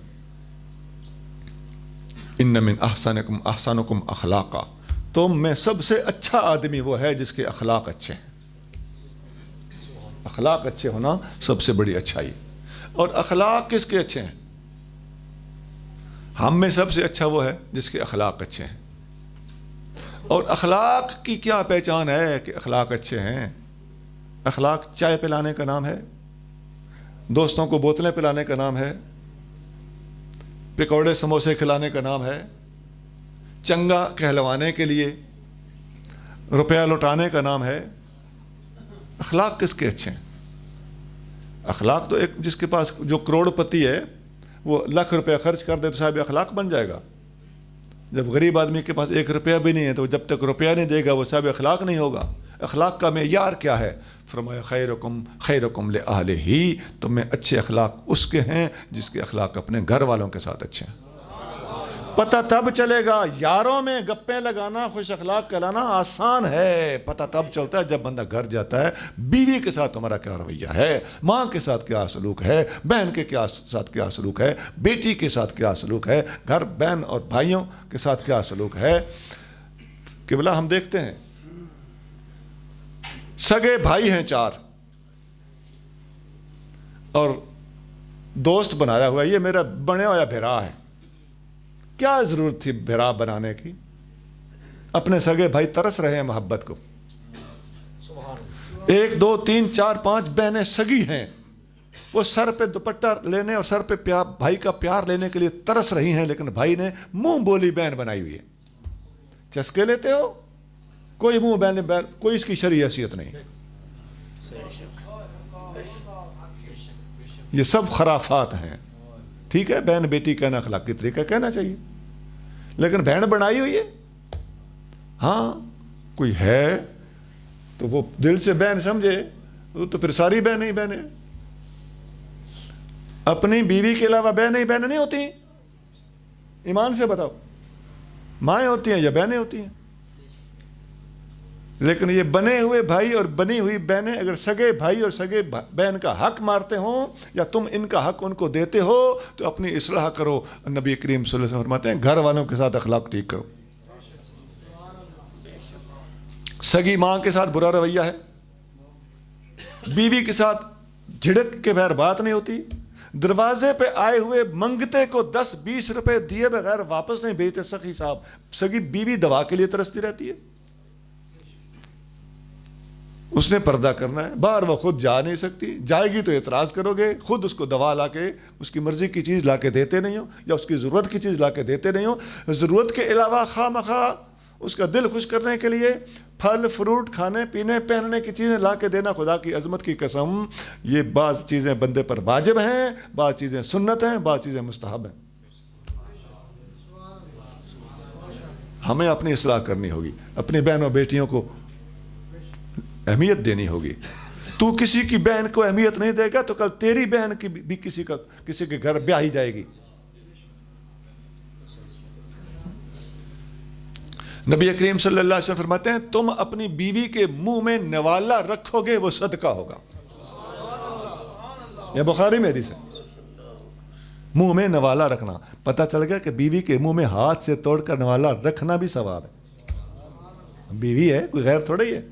ان من احسنکم احسنکم اخلاقا, تم میں سب سے اچھا آدمی وہ ہے جس کے اخلاق اچھے ہیں. اخلاق اچھے ہونا سب سے بڑی اچھائی. اور اخلاق کس کے اچھے ہیں؟ ہم میں سب سے اچھا وہ ہے جس کے اخلاق اچھے ہیں. اور اخلاق کی کیا پہچان ہے کہ اخلاق اچھے ہیں؟ اخلاق چائے پلانے کا نام ہے، دوستوں کو بوتلیں پلانے کا نام ہے، پکوڑے سموسے کھلانے کا نام ہے، چنگا کہلوانے کے لیے روپیہ لوٹانے کا نام ہے۔ اخلاق کس کے اچھے ہیں؟ اخلاق تو ایک جس کے پاس جو کروڑ پتی ہے وہ لاکھ روپیہ خرچ کر دے تو صاحب اخلاق بن جائے گا۔ جب غریب آدمی کے پاس 1 روپیہ بھی نہیں ہے تو جب تک روپیہ نہیں دے گا وہ صاحب اخلاق نہیں ہوگا۔ اخلاق کا معیار کیا ہے؟ فرمایا خیرکم لأہلہ، تم میں اچھے اخلاق اس کے ہیں جس کے اخلاق اپنے گھر والوں کے ساتھ اچھے ہیں۔ پتہ تب چلے گا، یاروں میں گپیں لگانا خوش اخلاق کہلانا آسان ہے، پتہ تب چلتا ہے جب بندہ گھر جاتا ہے، بیوی کے ساتھ تمہارا کیا رویہ ہے، ماں کے ساتھ کیا سلوک ہے، بہن کے ساتھ کیا سلوک ہے، بیٹی کے ساتھ کیا سلوک ہے، گھر بہن اور بھائیوں کے ساتھ کیا سلوک ہے۔ قبلہ ہم دیکھتے ہیں سگے بھائی ہیں 4 اور دوست بنایا ہوا ہے، یہ میرا بنیا ہوا بھرا ہے۔ کیا ضرورت تھی بھرا بنانے کی؟ اپنے سگے بھائی ترس رہے ہیں محبت کو۔ 1 2 3 4 5 بہنیں سگی ہیں، وہ سر پہ دوپٹہ لینے اور سر پہ بھائی کا پیار لینے کے لیے ترس رہی ہیں، لیکن بھائی نے منہ بولی بہن بنائی ہوئی ہے۔ چسکے لیتے ہو، کوئی منہ بہن کوئی اس کی شرعی حیثیت نہیں۔ یہ سب خرافات ہیں۔ ٹھیک ہے بہن بیٹی کہنا اخلاقی طریقہ کہنا چاہیے، لیکن بہن بنائی ہوئی ہے، ہاں کوئی ہے تو وہ دل سے بہن سمجھے، وہ تو پھر ساری بہن ہی بہنیں۔ اپنی بیوی کے علاوہ بہنیں بہنیں نہیں ہوتی، ایمان سے بتاؤ، مائیں ہوتی ہیں یا بہنیں ہوتی ہیں؟ لیکن یہ بنے ہوئے بھائی اور بنی ہوئی بہنیں اگر سگے بھائی اور سگے بہن کا حق مارتے ہوں یا تم ان کا حق ان کو دیتے ہو تو اپنی اصلاح کرو۔ نبی کریم صلی اللہ علیہ وسلم فرماتے ہیں گھر والوں کے ساتھ اخلاق ٹھیک کرو۔ سگی ماں کے ساتھ برا رویہ ہے، بیوی کے ساتھ جھڑک کے بغیر بات نہیں ہوتی، دروازے پہ آئے ہوئے منگتے کو 10-20 روپے دیے بغیر واپس نہیں بھیجتے سخی صاحب۔ سگی بیوی دوا کے لیے ترستی رہتی ہے، اس نے پردہ کرنا ہے، باہر وہ خود جا نہیں سکتی، جائے گی تو اعتراض کرو گے، خود اس کو دوا لا کے اس کی مرضی کی چیز لا کے دیتے نہیں ہو یا اس کی ضرورت کی چیز لا کے دیتے نہیں ہو۔ ضرورت کے علاوہ خواہ مخواہ اس کا دل خوش کرنے کے لیے پھل فروٹ کھانے پینے پہننے کی چیزیں لا کے دینا، خدا کی عظمت کی قسم یہ بعض چیزیں بندے پر واجب ہیں، بعض چیزیں سنت ہیں، بعض چیزیں مستحب ہیں۔ ہمیں اپنی اصلاح کرنی ہوگی، اپنی بہنوں بیٹیوں کو اہمیت دینی ہوگی۔ تو کسی کی بہن کو اہمیت نہیں دے گا تو کل تیری بہن کی بھی کسی کے گھر بیاہی جائے گی۔ نبی کریم صلی اللہ علیہ وسلم فرماتے ہیں تم اپنی بیوی کے منہ میں نوالا رکھو گے وہ صدقہ ہوگا۔ یہ بخاری میں حدیث ہے، منہ میں نوالا رکھنا۔ پتہ چل گیا کہ بیوی کے منہ میں ہاتھ سے توڑ کر نوالا رکھنا بھی ثواب ہے۔ بیوی ہے کوئی غیر تھوڑا ہی ہے،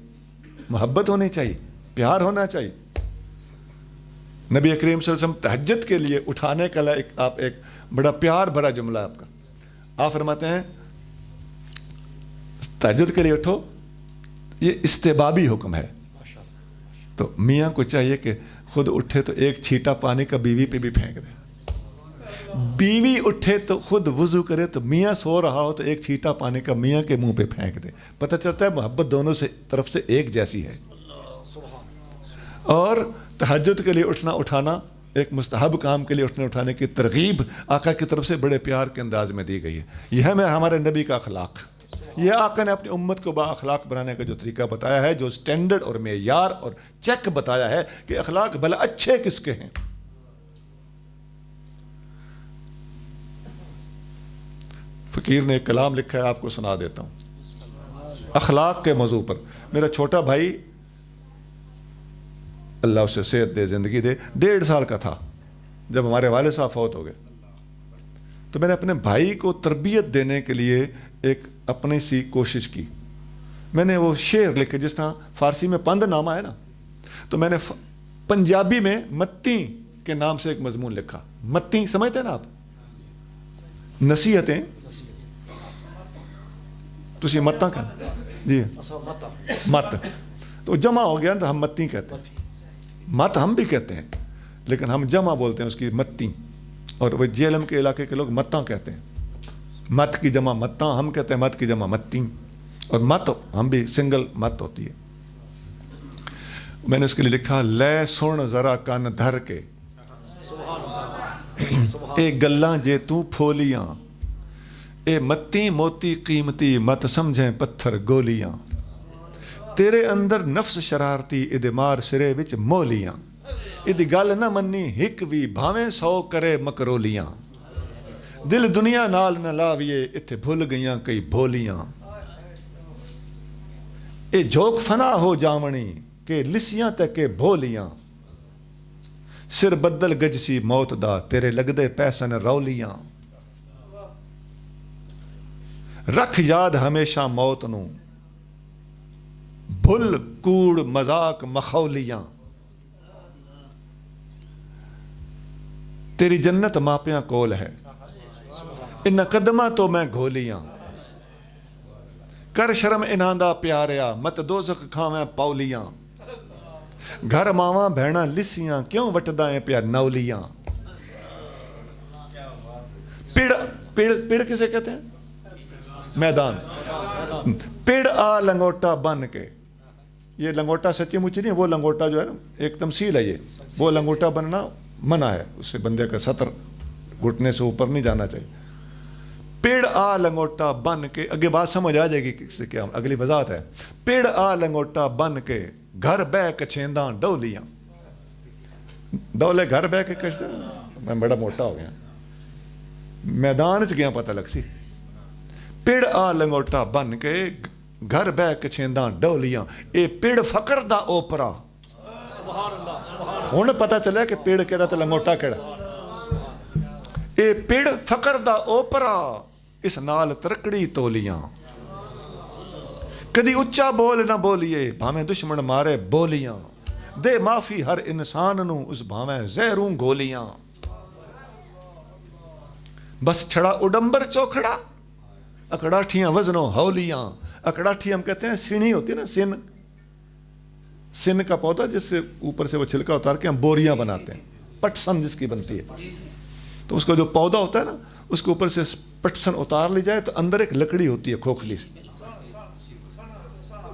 محبت ہونی چاہیے، پیار ہونا چاہیے۔ نبی کریم صلی اللہ علیہ وسلم تہجد کے لیے اٹھانے کا آپ ایک بڑا پیار بھرا جملہ آپ کا، آپ فرماتے ہیں تہجد کے لیے اٹھو، یہ استحبابی حکم ہے۔ تو میاں کو چاہیے کہ خود اٹھے تو ایک چھیٹا پانی کا بیوی پہ بھی پھینک دے، بیوی اٹھے تو خود وضو کرے تو میاں سو رہا ہو تو ایک چھیٹا پانی کا میاں کے منہ پہ پھینک دے۔ پتہ چلتا ہے محبت دونوں سے طرف سے ایک جیسی ہے۔ اور تہجد کے لیے اٹھانا ایک مستحب کام کے لیے اٹھانے کی ترغیب آقا کی طرف سے بڑے پیار کے انداز میں دی گئی ہے۔ یہ ہے ہمارے نبی کا اخلاق، یہ آقا نے اپنی امت کو با اخلاق بنانے کا جو طریقہ بتایا ہے، جو سٹینڈرڈ اور معیار اور چیک بتایا ہے کہ اخلاق بھلا اچھے کس کے ہیں۔ فقیر نے ایک کلام لکھا ہے، آپ کو سنا دیتا ہوں اخلاق کے موضوع پر۔ میرا چھوٹا بھائی اللہ اسے صحت دے زندگی دے 1.5 سال کا تھا جب ہمارے والد صاحب فوت ہو گئے، تو میں نے اپنے بھائی کو تربیت دینے کے لیے ایک اپنی سی کوشش کی۔ میں نے وہ شعر لکھے جس طرح فارسی میں پند نامہ ہے نا، تو میں نے پنجابی میں متی کے نام سے ایک مضمون لکھا۔ متی سمجھتے ہیں نا آپ؟ نصیحتیں تسی متاں کہتے جی مت تو جمع ہو گیا تو ہم متی کہتے ہیں. مت ہم بھی کہتے ہیں لیکن ہم جمع بولتے ہیں اس کی متی, اور وہ جیلم کے علاقے کے لوگ متاں کہتے ہیں. مت کی جمع متاں ہم کہتے ہیں, مت کی جمع متی, اور مت ہم بھی سنگل مت ہوتی ہے. میں نے اس کے لیے لکھا لے سن ذرا کان دھر کے اے گلاں جے تو پھولیاں, اے متی موتی قیمتی مت سمجھیں پتھر گولیاں, تیرے اندر نفس شرارتی ادے مار سرے وچ مولیاں, ادی گل نہ منی ہک وی بھاویں 100 کرے مکرولیاں, دل دنیا نال نہ لاویے اتھے بھول گئیاں کئی بھولیاں, اے جھوک فنا ہو جاونی کہ لسیاں تے کہ بھولیاں, سر بدل گجسی موت دا تیرے لگدے پیسن رولیاں, رکھ یاد ہمیشہ موت نو بھل کوڑ مذاق مخولیاں, تیری جنت ماپیاں کول ہے ان قدمہ تو میں گھولیاں, کر شرم انہاں دا پیاریا مت دوزخ کھاویں پولیاں, گھر ماواں بہنا لسیاں کیوں وٹدائیں پیا نولیاں, پیڑ کسے کہتے ہیں میدان, پیڑ آ لنگوٹا بن کے, یہ لنگوٹا سچی مچی نہیں, وہ لنگوٹا جو ہے ایک تمثیل ہے, یہ وہ لنگوٹا بننا منع ہے, اس سے بندے کا سطر گھٹنے سے اوپر نہیں جانا چاہیے. پیڑ آ لنگوٹا بن کے, اگے بات سمجھ آ جائے گی کس کیا اگلی وضاحت ہے. پیڑ آ لنگوٹا بن کے گھر بہ کچھینداں ڈولیاں, ڈولے گھر بہ کے کچھ میں بڑا موٹا ہو گیا, میدان چ گیا پتہ لگ سی. پیڑ آ لنگوٹا بن کے گھر بہ کچھینداں ڈولیاں, اے پیڑ فقر دا اوپرا, ہن پتہ چلے کہ پیڑ کیڑا تے لنگوٹا کیڑا. اے پیڑ فقر دا اوپرا اس نال ترکڑی تولیاں, کدی اچا بول نہ بولیے بھاویں دشمن مارے بولیاں, دے معافی ہر انسان نو اس بھاویں زہروں گولیاں, بس چھڑا اڈمبر چوکھڑا اکڑاٹھیاں وزنوں ہولیاں. اکڑاٹھی ہم کہتے ہیں سینی ہوتی ہے نا, سن کا پودا جس سے اوپر سے وہ چھلکا اتار کے ہم بوریاں بناتے ہیں, پٹسن جس کی بنتی ہے, تو اس کا جو پودا ہوتا ہے نا اس کے اوپر سے پٹسن اتار لی جائے تو اندر ایک لکڑی ہوتی ہے کھوکھلی سی,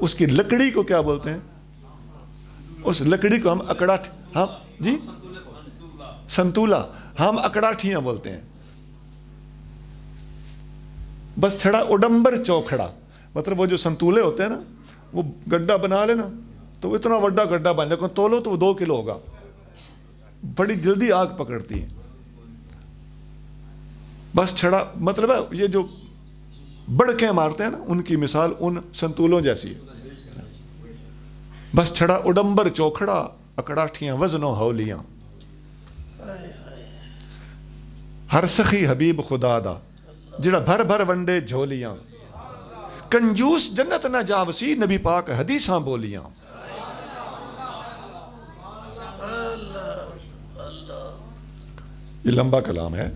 اس کی لکڑی کو کیا بولتے ہیں, اس لکڑی کو ہم اکڑاٹھی, ہم جی سنتولا, ہم اکڑاٹھیاں بولتے ہیں. بس چھڑا اڈمبر چوکھڑا, مطلب وہ جو سنتولے ہوتے ہیں نا, وہ گڈھا بنا لے نا تو اتنا بڑا گڈھا بن جائے, تولو تو وہ 2 کلو ہوگا, بڑی جلدی آگ پکڑتی ہے. بس چھڑا مطلب ہے یہ جو بڑکیں مارتے ہیں نا ان کی مثال ان سنتولوں جیسی ہے. بس چھڑا اڈمبر چوکھڑا اکڑاٹھیاں وزنوں ہولیاں, ہر سخی حبیب خدا دا جڑا بھر بھر ونڈے جھولیاں, کنجوس جنت نہ جاوسی نبی پاک حدیثاں بولیاں. یہ لمبا کلام ہے.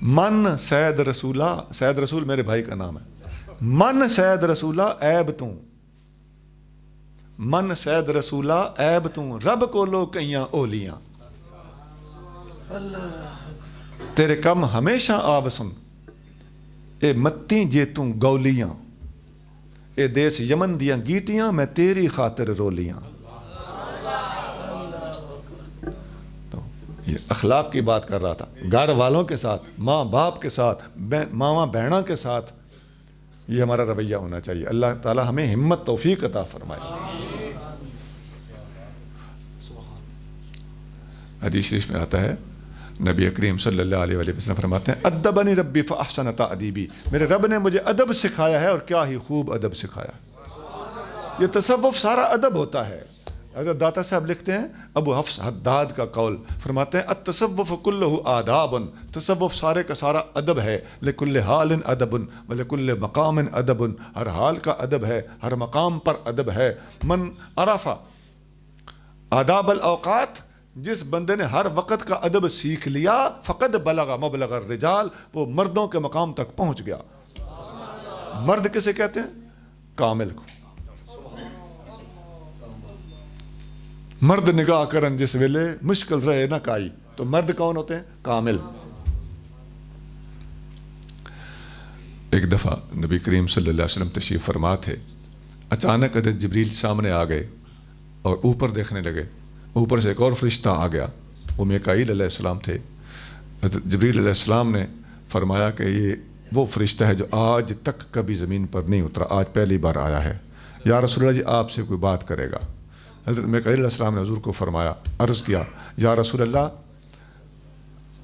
من سید رسولہ, سید رسول میرے بھائی کا نام ہے, من سید رسولہ عیب توں, من سید رسولہ عیب توں رب کو لو کئیاں اولیاں, تیرے کم ہمیشہ آب سن اے متی جے توں گولیاں, اے دیس یمن دیاں گیٹیاں میں تیری خاطر رولیاں. تو یہ اخلاق کی بات کر رہا تھا, گھر والوں کے ساتھ, ماں باپ کے ساتھ, ماما بہنا کے ساتھ یہ ہمارا رویہ ہونا چاہیے. اللہ تعالی ہمیں ہمت توفیق عطا فرمائے. حدیث شریف میں آتا ہے نبی کریم صلی اللہ علیہ وسلم فرماتے ہیں ادبنی ربی فاحسن تأدیبی, میرے رب نے مجھے ادب سکھایا ہے اور کیا ہی خوب ادب سکھایا. یہ تصوف سارا ادب ہوتا ہے. اگر داتا صاحب لکھتے ہیں ابو حفص حداد کا قول, فرماتے ہیں التصوف کلہ آداب, تصوف سارے کا سارا ادب ہے. لکل حال ادب ولکل مقام ادب, ہر حال کا ادب ہے, ہر مقام پر ادب ہے. من عرف آداب الاوقات جس بندے نے ہر وقت کا ادب سیکھ لیا فقد بلغ مبلغ الرجال، وہ مردوں کے مقام تک پہنچ گیا۔ مرد کسے کہتے ہیں؟ کامل کو۔ مرد نگاہ کرن جس ویلے مشکل رہے نہ کائی، تو مرد کون ہوتے ہیں؟ کامل۔ ایک دفعہ نبی کریم صلی اللہ علیہ وسلم تشریف فرما تھے، اچانک حضرت جبریل سامنے آ گئے اور اوپر دیکھنے لگے، اوپر سے ایک اور فرشتہ آ گیا، وہ میکائیل علیہ السلام تھے۔ حضرت جبریل علیہ السلام نے فرمایا کہ یہ وہ فرشتہ ہے جو آج تک کبھی زمین پر نہیں اترا، آج پہلی بار آیا ہے، یا رسول اللہ جی آپ سے کوئی بات کرے گا۔ حضرت میکائیل علیہ السلام نے حضور کو فرمایا، عرض کیا، یا رسول اللہ،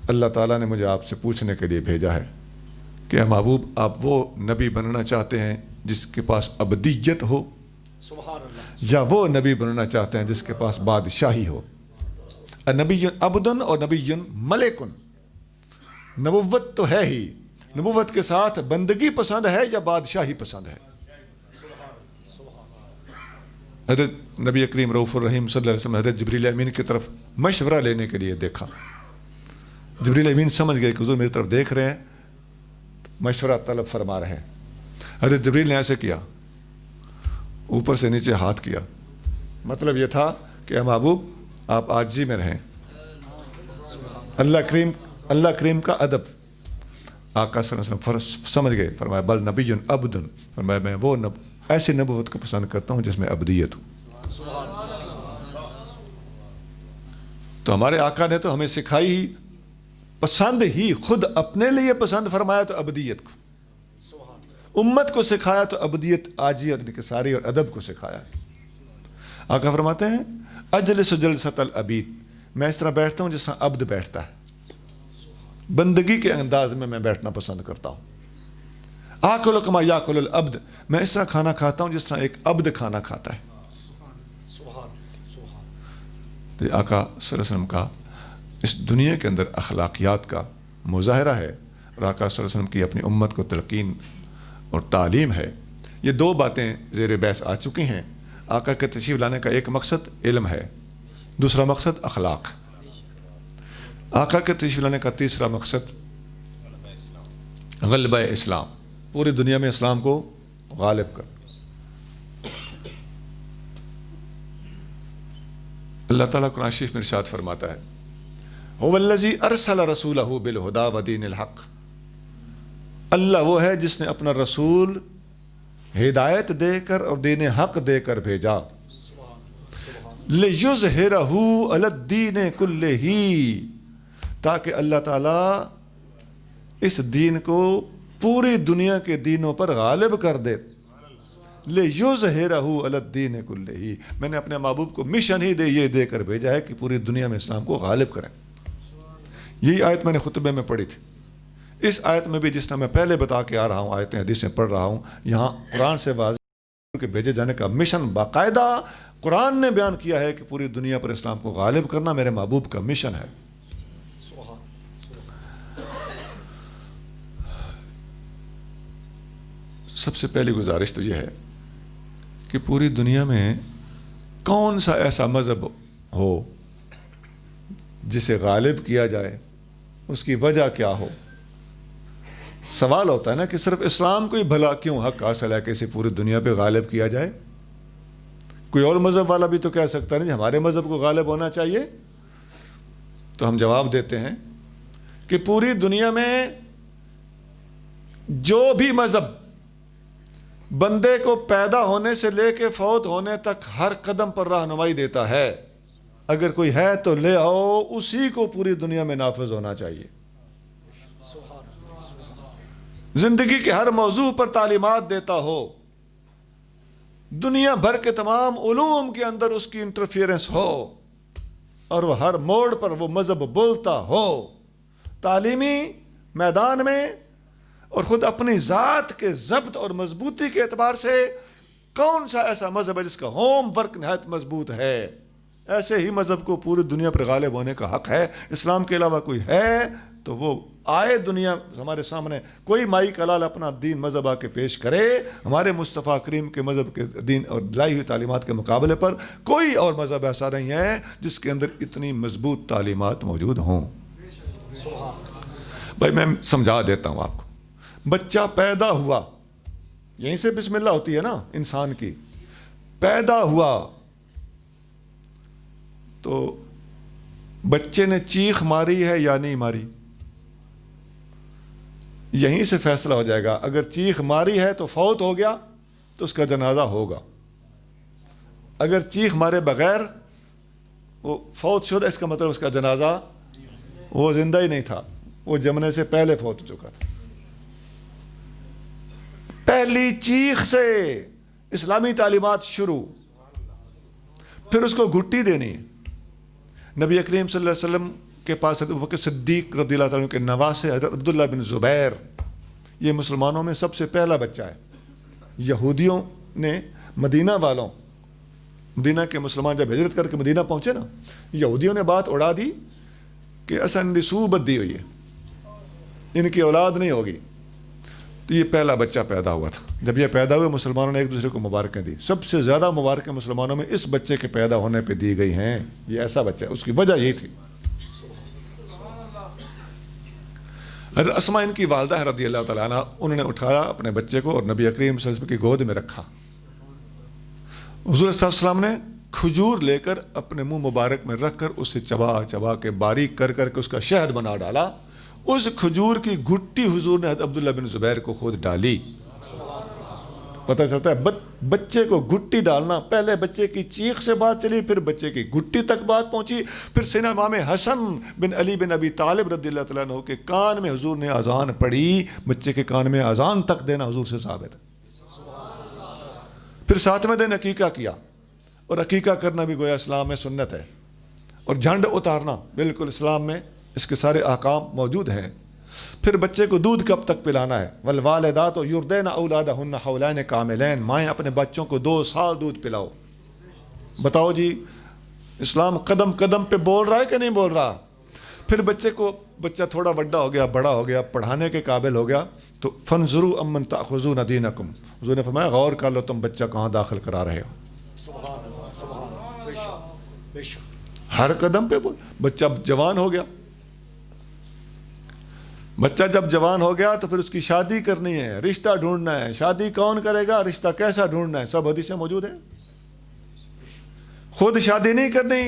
اللہ تعالیٰ نے مجھے آپ سے پوچھنے کے لیے بھیجا ہے کہ اے محبوب، آپ وہ نبی بننا چاہتے ہیں جس کے پاس ابدیت ہو، یا وہ نبی بننا چاہتے ہیں جس کے پاس بادشاہی ہو؟ نبی عبدن اور نبی ملکن، نبوت تو ہے ہی، نبوت کے ساتھ بندگی پسند ہے یا بادشاہی پسند ہے؟ حضرت نبی کریم رؤوف الرحیم صلی اللہ علیہ وسلم حضرت جبریل امین کی طرف مشورہ لینے کے لیے دیکھا۔ جبریل امین سمجھ گئے کہ حضور میری طرف دیکھ رہے ہیں، مشورہ طلب فرما رہے ہیں۔ حضرت جبریل نے ایسے کیا، اوپر سے نیچے ہاتھ کیا، مطلب یہ تھا کہ اے محبوب آپ عاجزی میں رہیں۔ اللہ کریم کا ادب آقا صلی اللہ علیہ وسلم سمجھ گئے، فرمایا بل نبی عبدن، فرمایا میں وہ ایسی نبوت کو پسند کرتا ہوں جس میں ابدیت ہو۔ تو ہمارے آقا نے تو ہمیں سکھائی ہی، پسند ہی خود اپنے لیے پسند فرمایا تو ابدیت کو، امت کو سکھایا تو ابدیت، آجی اور انکساری اور ادب کو سکھایا۔ آقا فرماتے ہیں اجلس جلسۃ العبید، میں اس طرح بیٹھتا ہوں جس طرح عبد بیٹھتا ہے، بندگی کے انداز میں بیٹھنا پسند کرتا ہوں۔ آکل کما یاکل العبد، میں اس طرح کھانا کھاتا ہوں جس طرح ایک عبد کھانا کھاتا ہے۔ تو آقا صلی اللہ علیہ وسلم کا اس دنیا کے اندر اخلاقیات کا مظاہرہ ہے، اور آقا صلی اللہ علیہ وسلم کی اپنی امت کو تلقین اور تعلیم ہے۔ یہ دو باتیں زیر بحث آ چکی ہیں۔ آقا کے تشریف لانے کا ایک مقصد علم ہے، دوسرا مقصد اخلاق۔ آقا کے تشریف لانے کا تیسرا مقصد غلبہ اسلام، پوری دنیا میں اسلام کو غالب کر۔ اللہ تعالیٰ قرآن شریف میں ارشاد فرماتا ہے هو الذی ارسل رسولہ بالہدی ودین الحق، اللہ وہ ہے جس نے اپنا رسول ہدایت دے کر اور دین حق دے کر بھیجا، لِیُظْہِرَہُ عَلَى الدِّینِ کُلِّهِ، تاکہ اللہ تعالیٰ اس دین کو پوری دنیا کے دینوں پر غالب کر دے۔ لِیُظْہِرَہُ عَلَى الدِّینِ کُلِّهِ، میں نے اپنے محبوب کو مشن ہی یہ دے کر بھیجا ہے کہ پوری دنیا میں اسلام کو غالب کریں۔ یہی آیت میں نے خطبے میں پڑھی تھی۔ اس آیت میں بھی جس طرح میں پہلے بتا کے آ رہا ہوں، آیتیں حدیثیں پڑھ رہا ہوں، یہاں قرآن سے واضح کہ بھیجے جانے کا مشن باقاعدہ قرآن نے بیان کیا ہے کہ پوری دنیا پر اسلام کو غالب کرنا میرے محبوب کا مشن ہے۔ سب سے پہلی گزارش تو یہ ہے کہ پوری دنیا میں کون سا ایسا مذہب ہو جسے غالب کیا جائے، اس کی وجہ کیا ہو۔ سوال ہوتا ہے نا کہ صرف اسلام کو ہی بھلا کیوں حق حاصل ہے کہ اسے پوری دنیا پہ غالب کیا جائے؟ کوئی اور مذہب والا بھی تو کہہ سکتا نہیں ہمارے مذہب کو غالب ہونا چاہیے۔ تو ہم جواب دیتے ہیں کہ پوری دنیا میں جو بھی مذہب بندے کو پیدا ہونے سے لے کے فوت ہونے تک ہر قدم پر رہنمائی دیتا ہے، اگر کوئی ہے تو لے آؤ، اسی کو پوری دنیا میں نافذ ہونا چاہیے۔ زندگی کے ہر موضوع پر تعلیمات دیتا ہو، دنیا بھر کے تمام علوم کے اندر اس کی انٹرفیئرنس ہو، اور وہ ہر موڑ پر وہ مذہب بولتا ہو، تعلیمی میدان میں اور خود اپنی ذات کے ضبط اور مضبوطی کے اعتبار سے کون سا ایسا مذہب ہے جس کا ہوم ورک نہایت مضبوط ہے؟ ایسے ہی مذہب کو پوری دنیا پر غالب ہونے کا حق ہے۔ اسلام کے علاوہ کوئی ہے تو وہ آئے دنیا ہمارے سامنے کوئی مائی کلال اپنا دین مذہب آ کے پیش کرے ہمارے مصطفیٰ کریم کے مذہب کے دین اور لائی ہوئی تعلیمات کے مقابلے پر، کوئی اور مذہب ایسا نہیں ہے جس کے اندر اتنی مضبوط تعلیمات موجود ہوں۔ بھائی میں سمجھا دیتا ہوں آپ کو، بچہ پیدا ہوا، یہیں سے بسم اللہ ہوتی ہے نا انسان کی، پیدا ہوا تو بچے نے چیخ ماری ہے یا نہیں ماری؟ یہیں سے فیصلہ ہو جائے گا۔ اگر چیخ ماری ہے تو فوت ہو گیا تو اس کا جنازہ ہوگا، اگر چیخ مارے بغیر وہ فوت شدہ، اس کا مطلب اس کا جنازہ، وہ زندہ ہی نہیں تھا، وہ جمنے سے پہلے فوت ہو چکا تھا۔ پہلی چیخ سے اسلامی تعلیمات شروع، پھر اس کو گھٹی دینی۔ نبی کریم صلی اللہ علیہ وسلم کے پاس ابوبکر صدیق رضی اللہ تعالیٰ کے نواسے حضرت عبداللہ بن زبیر، یہ مسلمانوں میں سب سے پہلا بچہ ہے۔ یہودیوں نے مدینہ والوں، مدینہ کے مسلمان جب ہجرت کر کے مدینہ پہنچے نا، یہودیوں نے بات اڑا دی کہ اصل سو بدی ہوئی ہے، ان کی اولاد نہیں ہوگی۔ تو یہ پہلا بچہ پیدا ہوا تھا۔ جب یہ پیدا ہوئے مسلمانوں نے ایک دوسرے کو مبارکیں دی۔ سب سے زیادہ مبارکیں مسلمانوں میں اس بچے کے پیدا ہونے پہ دی گئی ہیں، یہ ایسا بچہ ہے، اس کی وجہ یہی تھی۔ حضرت اسماء ان کی والدہ ہے رضی اللہ تعالیٰ عنہ، انہوں نے اٹھایا اپنے بچے کو اور نبی کریم صلی اللہ علیہ وسلم کی گود میں رکھا۔ حضور صلی اللہ علیہ وسلم نے کھجور لے کر اپنے منہ مبارک میں رکھ کر اسے چبا چبا کے باریک کر کر کے اس کا شہد بنا ڈالا۔ اس کھجور کی گھٹی حضور نے حضرت عبداللہ بن زبیر کو خود ڈالی۔ پتہ چلتا ہے بچے کو گھٹی ڈالنا، پہلے بچے کی چیخ سے بات چلی، پھر بچے کی گھٹی تک بات پہنچی، پھر سیدنا امام حسن بن علی بن ابی طالب رضی اللہ تعالیٰ عنہ کے کان میں حضور نے اذان پڑھی، بچے کے کان میں اذان تک دینا حضور سے ثابت ہے۔ پھر 7ویں دن عقیقہ کیا، اور عقیقہ کرنا بھی گویا اسلام میں سنت ہے، اور جھنڈ اتارنا بالکل اسلام میں اس کے سارے احکام موجود ہیں۔ پھر بچے کو دودھ کب تک پلانا ہے؟ والوالدات یرضعن اولادہن حولین کاملین، مائیں اپنے بچوں کو 2 سال دودھ پلاؤ۔ بتاؤ جی اسلام قدم قدم پہ بول رہا ہے کہ نہیں بول رہا؟ پھر بچہ تھوڑا بڑا ہو گیا، پڑھانے کے قابل ہو گیا، تو فانظروا امن تأخذون دینکم، حضور نے فرمایا غور کر لو تم بچہ کہاں داخل کرا رہے ہو۔ ہر قدم پہ بول۔ بچہ جوان ہو گیا، بچہ جب جوان ہو گیا تو پھر اس کی شادی کرنی ہے، رشتہ ڈھونڈنا ہے۔ شادی کون کرے گا، رشتہ کیسا ڈھونڈنا ہے، سب حدیثیں موجود ہیں۔ خود شادی نہیں کرنی،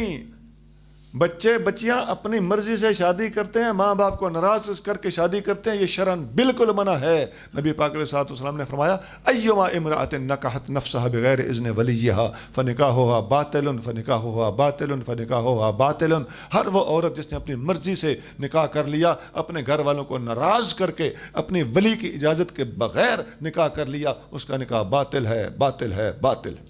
بچیاں اپنی مرضی سے شادی کرتے ہیں، ماں باپ کو ناراض کر کے شادی کرتے ہیں، یہ شرعاً بالکل منع ہے۔ نبی پاک علیہ الصلوۃ والسلام نے فرمایا ایما امرأۃ نکحت نفسها بغیر اذن ولیها فنکاحها باطل فنکاحها باطل فنکاحها باطل۔ ہر وہ عورت جس نے اپنی مرضی سے نکاح کر لیا، اپنے گھر والوں کو ناراض کر کے، اپنی ولی کی اجازت کے بغیر نکاح کر لیا، اس کا نکاح باطل ہے، باطل ہے، باطل ہے۔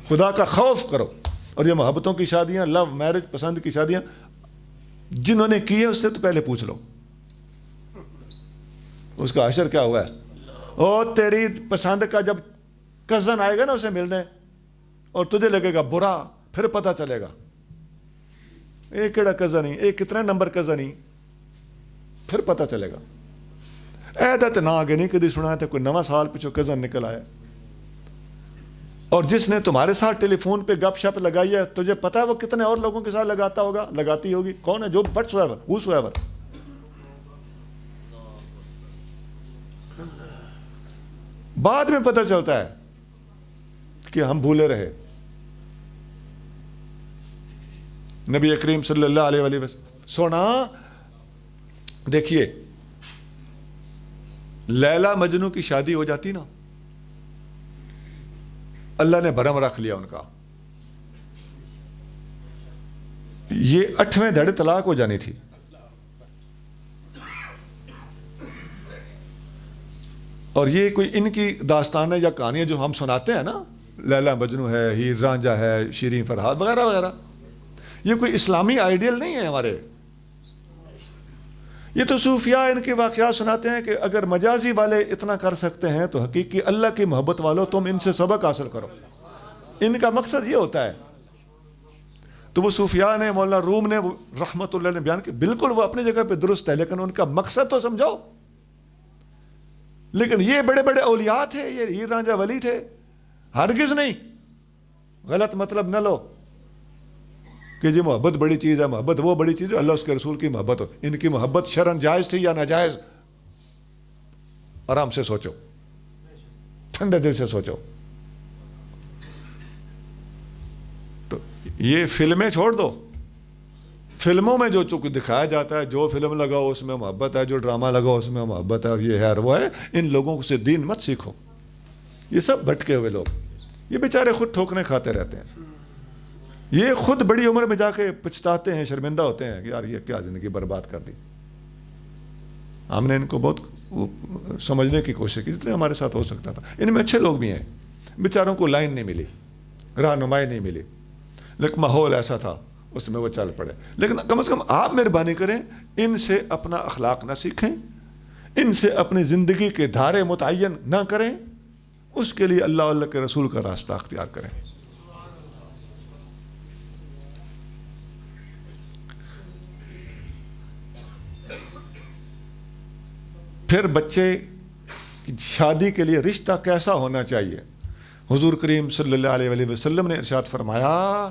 خدا کا خوف کرو۔ اور یہ محبتوں کی شادیاں، لو میرج، پسند کی شادیاں جنہوں نے کی ہے اس سے تو پہلے پوچھ لو اس کا حشر کیا ہوا ہے۔ اور تیری پسند کا جب کزن آئے گا نا اسے ملنے، اور تجھے لگے گا برا، پھر پتہ چلے گا ایک کیڑا کزن ہی، ایک کتنے نمبر کزن ہی، پھر پتہ چلے گا۔ عیدت نہ آگے نہیں کدی سنا ہے کوئی نواں سال پچھو کزن نکل آیا۔ اور جس نے تمہارے ساتھ ٹیلی فون پہ گپ شپ لگائی ہے، تجھے پتا ہے وہ کتنے اور لوگوں کے ساتھ لگاتا ہوگا، لگاتی ہوگی، کون ہے؟ جو but so ever, who so ever. بعد میں پتہ چلتا ہے کہ ہم بھولے رہے۔ نبی کریم صلی اللہ علیہ وسلم سونا دیکھیے، لیلا مجنو کی شادی ہو جاتی نا، اللہ نے بھرم رکھ لیا ان کا، یہ 8ویں دھڑے طلاق ہو جانی تھی۔ اور یہ کوئی ان کی داستانیں یا کہانیاں جو ہم سناتے ہیں نا، لیلا مجنو ہے، ہیر رانجھا ہے، شیریں فرہاد وغیرہ وغیرہ، یہ کوئی اسلامی آئیڈیل نہیں ہے ہمارے۔ یہ تو صوفیاء ان کے واقعات سناتے ہیں کہ اگر مجازی والے اتنا کر سکتے ہیں تو حقیقی اللہ کی محبت والوں تم ان سے سبق حاصل کرو، ان کا مقصد یہ ہوتا ہے۔ تو وہ صوفیاء نے، مولانا روم نے رحمت اللہ نے بیان کیا، بالکل وہ اپنی جگہ پہ درست ہے، لیکن ان کا مقصد تو سمجھو. لیکن یہ بڑے بڑے اولیاء تھے، یہ ہیر رانجھا ولی تھے، ہرگز نہیں. غلط مطلب نہ لو کہ جی محبت بڑی چیز ہے، محبت وہ بڑی چیز ہے، اللہ اس کے رسول کی محبت ہو. ان کی محبت شرعاً جائز تھی یا ناجائز؟ آرام سے سوچو، ٹھنڈے دل سے سوچو. تو یہ فلمیں چھوڑ دو، فلموں میں جو چک دکھایا جاتا ہے، جو فلم لگاؤ اس میں محبت ہے، جو ڈرامہ لگاؤ اس میں محبت ہے، اور یہ ہے اور وہ ہے. ان لوگوں سے دین مت سیکھو. یہ سب بھٹکے ہوئے لوگ، یہ بیچارے خود ٹھوکریں کھاتے رہتے ہیں. یہ خود بڑی عمر میں جا کے پچھتاتے ہیں، شرمندہ ہوتے ہیں کہ یار یہ کیا زندگی برباد کر دی. ہم نے ان کو بہت سمجھنے کی کوشش کی جتنے ہمارے ساتھ ہو سکتا تھا. ان میں اچھے لوگ بھی ہیں، بیچاروں کو لائن نہیں ملی، رہنمائی نہیں ملی، لیکن ماحول ایسا تھا اس میں وہ چل پڑے. لیکن کم از کم آپ مہربانی کریں، ان سے اپنا اخلاق نہ سیکھیں، ان سے اپنی زندگی کے دھارے متعین نہ کریں. اس کے لیے اللہ اللہ کے رسول کا راستہ اختیار کریں. پھر بچے کی شادی کے لیے رشتہ کیسا ہونا چاہیے؟ حضور کریم صلی اللہ علیہ وآلہ وسلم نے ارشاد فرمایا،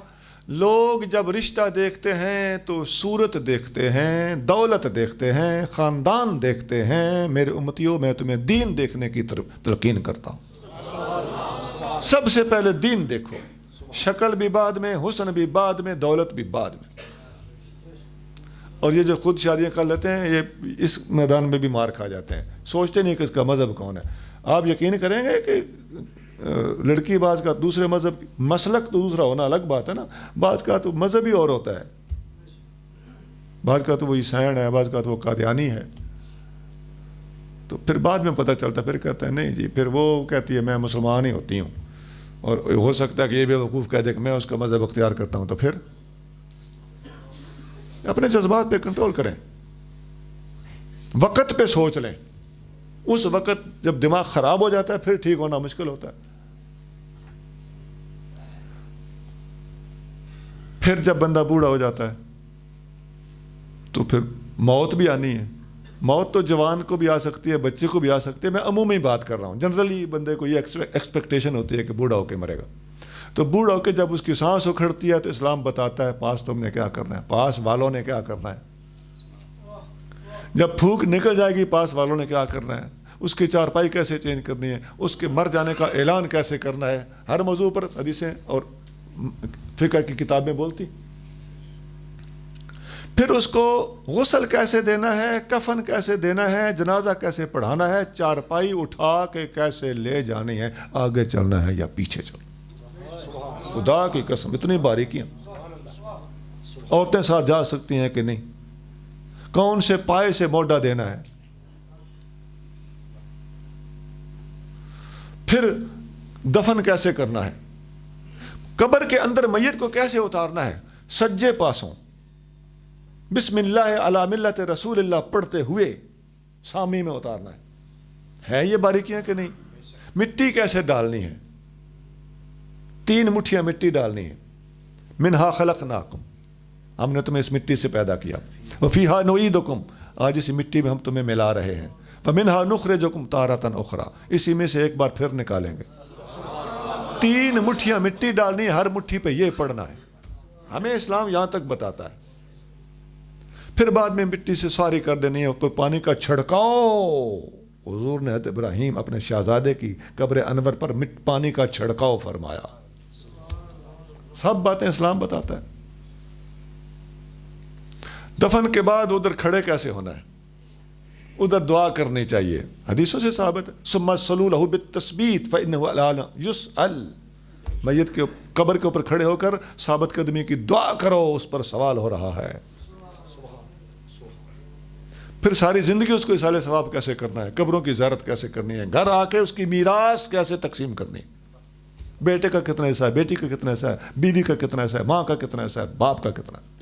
لوگ جب رشتہ دیکھتے ہیں تو صورت دیکھتے ہیں، دولت دیکھتے ہیں، خاندان دیکھتے ہیں. میرے امتیوں، میں تمہیں دین دیکھنے کی تلقین کرتا ہوں. سب سے پہلے دین دیکھو، شکل بھی بعد میں، حسن بھی بعد میں، دولت بھی بعد میں. اور یہ جو خود شادیاں کر لیتے ہیں، یہ اس میدان میں بھی مار کھا جاتے ہیں. سوچتے نہیں کہ اس کا مذہب کون ہے. آپ یقین کریں گے کہ لڑکی بعض کا دوسرے مذہب، مسلک تو دوسرا ہونا الگ بات ہے نا، بعض کا تو مذہب ہی اور ہوتا ہے، بعض کا تو وہ عیسائیان ہے، بعض کا تو وہ قادیانی ہے. تو پھر بعد میں پتہ چلتا، پھر کہتا ہے نہیں جی، پھر وہ کہتی ہے میں مسلمان ہی ہوتی ہوں. اور ہو سکتا ہے کہ یہ بے وقوف کہہ دے کہ میں اس کا مذہب اختیار کرتا ہوں. تو پھر اپنے جذبات پہ کنٹرول کریں، وقت پہ سوچ لیں. اس وقت جب دماغ خراب ہو جاتا ہے پھر ٹھیک ہونا مشکل ہوتا ہے. پھر جب بندہ بوڑھا ہو جاتا ہے تو پھر موت بھی آنی ہے. موت تو جوان کو بھی آ سکتی ہے، بچے کو بھی آ سکتی ہے. میں عمومی بات کر رہا ہوں. جنرلی بندے کو یہ ایکسپیکٹیشن ہوتی ہے کہ بوڑھا ہو کے مرے گا. تو بوڑھا ہو کے جب اس کی سانس اکھڑتی ہے تو اسلام بتاتا ہے پاس تم نے کیا کرنا ہے، پاس والوں نے کیا کرنا ہے. جب پھونک نکل جائے گی پاس والوں نے کیا کرنا ہے، اس کی چارپائی کیسے چینج کرنی ہے، اس کے مر جانے کا اعلان کیسے کرنا ہے. ہر موضوع پر حدیثیں اور فقہ کی کتابیں بولتی. پھر اس کو غسل کیسے دینا ہے، کفن کیسے دینا ہے، جنازہ کیسے پڑھانا ہے، چارپائی اٹھا کے کیسے لے جانی ہے، آگے چلنا ہے یا پیچھے چلنا. خدا کی قسم اتنی باریکیاں. عورتیں ساتھ جا سکتی ہیں کہ نہیں، کون سے پائے سے موڈا دینا ہے. پھر دفن کیسے کرنا ہے، قبر کے اندر میت کو کیسے اتارنا ہے، سجے پاسوں بسم اللہ علی ملت رسول اللہ پڑھتے ہوئے سامی میں اتارنا ہے یہ باریکیاں کہ نہیں. مٹی کیسے ڈالنی ہے، 3 مٹھیاں مٹی ڈالنی ہے. منہا خلقناکم، ہم نے تمہیں اس مٹی سے پیدا کیا. وفیہا نعیدکم، آج اسی مٹی میں ہم تمہیں ملا رہے ہیں. فمنہا نخرجکم تارۃ اخری، اسی میں سے ایک بار پھر نکالیں گے. 3 مٹھیاں مٹی ڈالنی ہے، ہر مٹھی پہ یہ پڑھنا ہے. ہمیں اسلام یہاں تک بتاتا ہے. پھر بعد میں مٹی سے ساری کر دینی ہے. کوئی پانی کا چھڑکاؤ، حضور نے حضرت ابراہیم اپنے شہزادے کی قبر انور پر پانی کا چھڑکاؤ فرمایا. سب باتیں اسلام بتاتا ہے. دفن کے بعد ادھر کھڑے کیسے ہونا ہے، ادھر دعا کرنی چاہیے، حدیثوں سے ثابت ہے. ثم صلوا له بالتثبیت فانه الان يسأل، میت کے قبر کے اوپر کھڑے ہو کر ثابت قدمی کی دعا کرو، اس پر سوال ہو رہا ہے. پھر ساری زندگی اس کو اصالہ ثواب کیسے کرنا ہے، قبروں کی زیارت کیسے کرنی ہے، گھر آ کے اس کی میراث کیسے تقسیم کرنی ہے. بیٹے کا کتنا حصہ ہے، بیٹی کا کتنا حصہ ہے، بیوی کا کتنا حصہ ہے، ماں کا کتنا حصہ ہے، باپ کا کتنا ہے.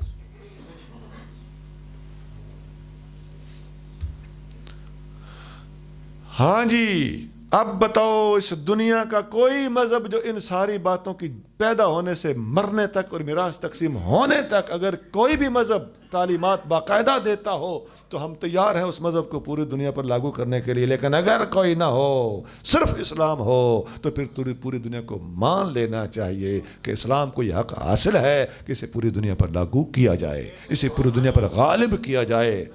ہاں جی، اب بتاؤ اس دنیا کا کوئی مذہب جو ان ساری باتوں کی پیدا ہونے سے مرنے تک اور میراث تقسیم ہونے تک اگر کوئی بھی مذہب تعلیمات باقاعدہ دیتا ہو تو ہم تیار ہیں اس مذہب کو پوری دنیا پر لاگو کرنے کے لیے، لیکن اگر کوئی نہ ہو، صرف اسلام ہو، تو پھر پوری دنیا کو مان لینا چاہیے کہ اسلام کو یہ حق حاصل ہے کہ اسے پوری دنیا پر لاگو کیا جائے، اسے پوری دنیا پر غالب کیا جائے۔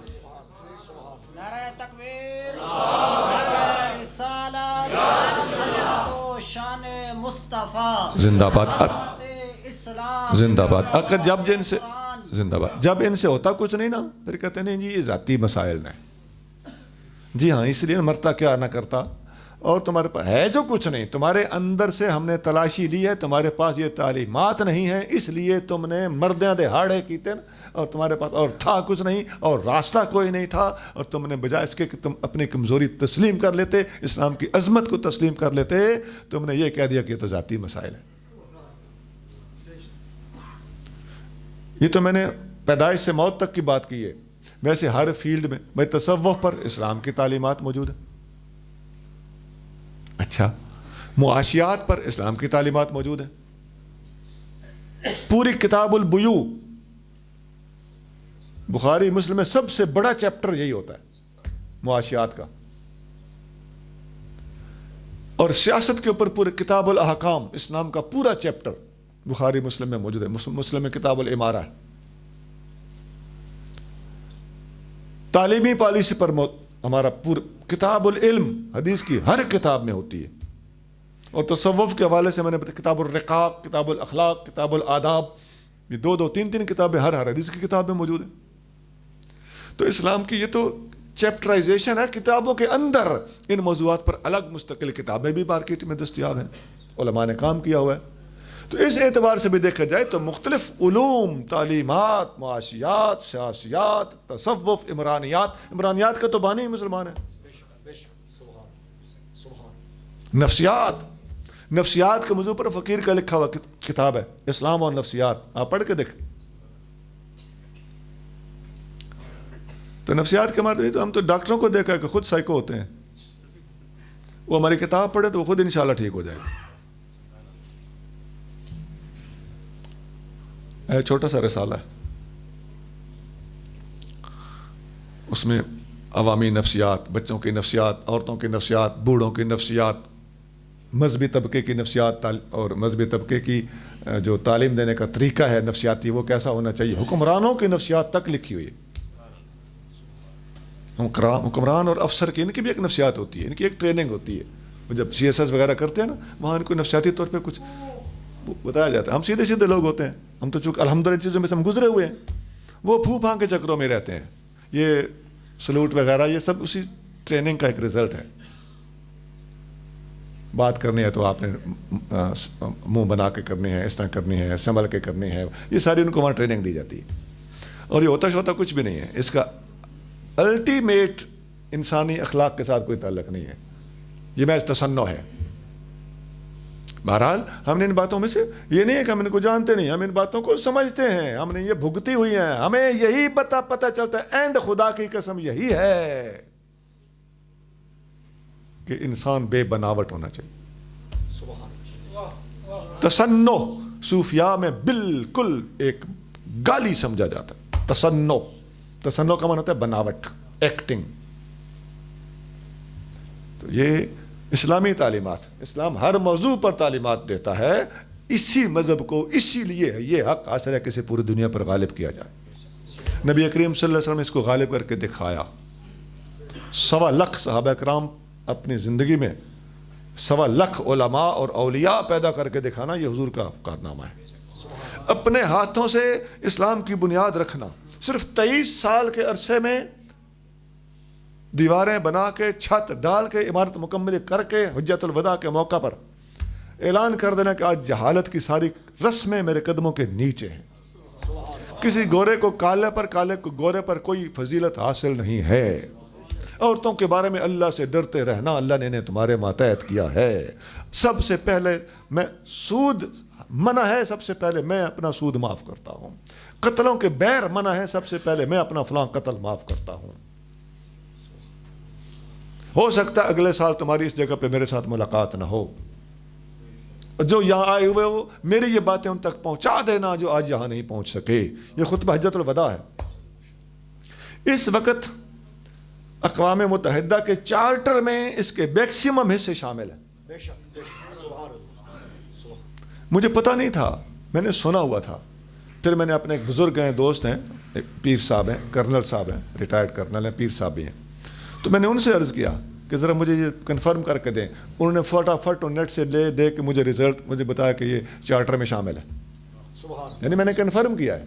نعرہ تکبیر، نعرہ رسالت، عظمت و شان مصطفیٰ، زندہ باد اسلام، زندہ باد۔ اگر جب جن سے زندہ باد، جب ان سے ہوتا کچھ نہیں نا، پھر کہتے نہیں جی یہ ذاتی مسائل ہیں، جی ہاں اس لیے مرتا کیا نہ کرتا، اور تمہارے پاس ہے جو کچھ نہیں، تمہارے اندر سے ہم نے تلاشی لی ہے، تمہارے پاس یہ تعلیمات نہیں ہیں، اس لیے تم نے مردیاں دہاڑے کیتے نا، اور تمہارے پاس اور تھا کچھ نہیں اور راستہ کوئی نہیں تھا، اور تم نے بجائے اس کے کہ تم اپنی کمزوری تسلیم کر لیتے، اسلام کی عظمت کو تسلیم کر لیتے، تم نے یہ کہہ دیا کہ یہ تو ذاتی مسائل ہے۔ یہ تو میں نے پیدائش سے موت تک کی بات کی ہے، ویسے ہر فیلڈ میں بھائی تصوف پر اسلام کی تعلیمات موجود ہیں، اچھا معاشیات پر اسلام کی تعلیمات موجود ہیں، پوری کتاب البیوع بخاری مسلم میں سب سے بڑا چیپٹر یہی ہوتا ہے معاشیات کا، اور سیاست کے اوپر پورے کتاب الاحکام اسلام کا پورا چیپٹر بخاری مسلم میں موجود ہے، مسلم میں کتاب الامارہ ہے۔ تعلیمی پالیسی پر ہمارا پورا کتاب العلم حدیث کی ہر کتاب میں ہوتی ہے، اور تصوف کے حوالے سے میں نے کتاب الرقاق، کتاب الاخلاق، کتاب الآداب، یہ دو تین کتابیں ہر حدیث کی کتاب میں موجود ہیں۔ تو اسلام کی یہ تو چیپٹرائزیشن ہے، کتابوں کے اندر ان موضوعات پر الگ مستقل کتابیں بھی مارکیٹ میں دستیاب ہیں، علماء نے کام کیا ہوا ہے۔ تو اس اعتبار سے بھی دیکھا جائے تو مختلف علوم، تعلیمات، معاشیات، سیاسیات، تصوف، عمرانیات کا تو بانی ہی مسلمان ہے، نفسیات کے موضوع پر فقیر کا لکھا ہوا کتاب ہے اسلام اور نفسیات، آپ پڑھ کے دیکھیں۔ تو نفسیات کے معنی تو ہم تو ڈاکٹروں کو دیکھا کہ خود سائیکو ہوتے ہیں، وہ ہماری کتاب پڑھے تو وہ خود انشاءاللہ ٹھیک ہو جائے گا۔ چھوٹا سا رسالہ ہے، اس میں عوامی نفسیات، بچوں کی نفسیات، عورتوں کی نفسیات، بوڑھوں کی نفسیات، مذہبی طبقے کی نفسیات اور مذہبی طبقے کی جو تعلیم دینے کا طریقہ ہے نفسیاتی وہ کیسا ہونا چاہیے، حکمرانوں کی نفسیات تک لکھی ہوئی ہے۔ حکمران اور افسر کی ان کی بھی ایک نفسیات ہوتی ہے، ان کی ایک ٹریننگ ہوتی ہے، وہ جب CSS وغیرہ کرتے ہیں نا وہاں ان کو نفسیاتی طور پہ کچھ بتایا جاتا ہے۔ ہم سیدھے سیدھے لوگ ہوتے ہیں، ہم تو چونکہ الحمدللہ چیزوں میں سے ہم گزرے ہوئے ہیں، وہ پھو پھاں کے چکروں میں رہتے ہیں۔ یہ سلوٹ وغیرہ یہ سب اسی ٹریننگ کا ایک رزلٹ ہے۔ بات کرنی ہے تو آپ نے منہ بنا کے کرنی ہے، اس طرح کرنی ہے، سنبھل کے کرنی ہے، یہ ساری ان کو وہاں ٹریننگ دی جاتی ہے، اور یہ ہوتا کچھ بھی نہیں ہے، اس کا الٹیمیٹ انسانی اخلاق کے ساتھ کوئی تعلق نہیں ہے، یہ محض تصنع ہے۔ بہرحال ہم نے ان باتوں میں سے یہ نہیں ہے کہ ہم ان کو جانتے نہیں، ہم ان باتوں کو سمجھتے ہیں، ہم نے یہ بھگتی ہوئی ہیں، ہمیں یہی پتہ چلتا ہے، اینڈ خدا کی قسم یہی ہے کہ انسان بے بناوٹ ہونا چاہیے۔ تصنع صوفیاء میں بالکل ایک گالی سمجھا جاتا ہے، تصنع کا معنی ہوتا ہے بناوٹ، ایکٹنگ۔ تو یہ اسلامی تعلیمات، اسلام ہر موضوع پر تعلیمات دیتا ہے، اسی مذہب کو اسی لیے یہ حق حاصل ہے کہ اسے پوری دنیا پر غالب کیا جائے۔ نبی کریم صلی اللہ علیہ وسلم نے اس کو غالب کر کے دکھایا۔ 1.25 لاکھ صحابہ کرام اپنی زندگی میں 1.25 لاکھ علماء اور اولیاء پیدا کر کے دکھانا یہ حضور کا کارنامہ ہے۔ اپنے ہاتھوں سے اسلام کی بنیاد رکھنا، صرف 23 سال کے عرصے میں دیواریں بنا کے، چھت ڈال کے، عمارت مکمل کر کے، حجت الوداع کے موقع پر اعلان کر دینا کہ آج جہالت کی ساری رسمیں میرے قدموں کے نیچے ہیں، کسی گورے کو کالے پر، کالے کو گورے پر کوئی فضیلت حاصل نہیں ہے، عورتوں کے بارے میں اللہ سے ڈرتے رہنا، اللہ نے انہیں تمہارے ماتحت کیا ہے، سب سے پہلے میں سود منع ہے، سب سے پہلے میں اپنا سود معاف کرتا ہوں، قتلوں کے بیر منع ہے، سب سے پہلے میں اپنا فلاں قتل معاف کرتا ہوں۔ ہو سکتا ہے اگلے سال تمہاری اس جگہ پہ میرے ساتھ ملاقات نہ ہو، جو یہاں آئے ہوئے ہو میری یہ باتیں ان تک پہنچا دینا جو آج یہاں نہیں پہنچ سکے۔ یہ خطبہ حجۃ الوداع ہے۔ اس وقت اقوام متحدہ کے چارٹر میں اس کے میکسیمم حصے شامل ہیں۔ مجھے پتہ نہیں تھا، میں نے سنا ہوا تھا، پھر میں نے اپنے ایک بزرگ ہیں، دوست ہیں، ایک پیر صاحب ہیں، کرنل صاحب ہیں، ریٹائرڈ کرنل ہیں، پیر صاحب بھی ہیں، تو میں نے ان سے عرض کیا کہ ذرا مجھے یہ کنفرم کر کے دیں۔ انہوں نے فٹافٹ نیٹ سے لے دے کے مجھے رزلٹ مجھے بتایا کہ یہ چارٹر میں شامل ہے، یعنی میں نے کنفرم کیا ہے۔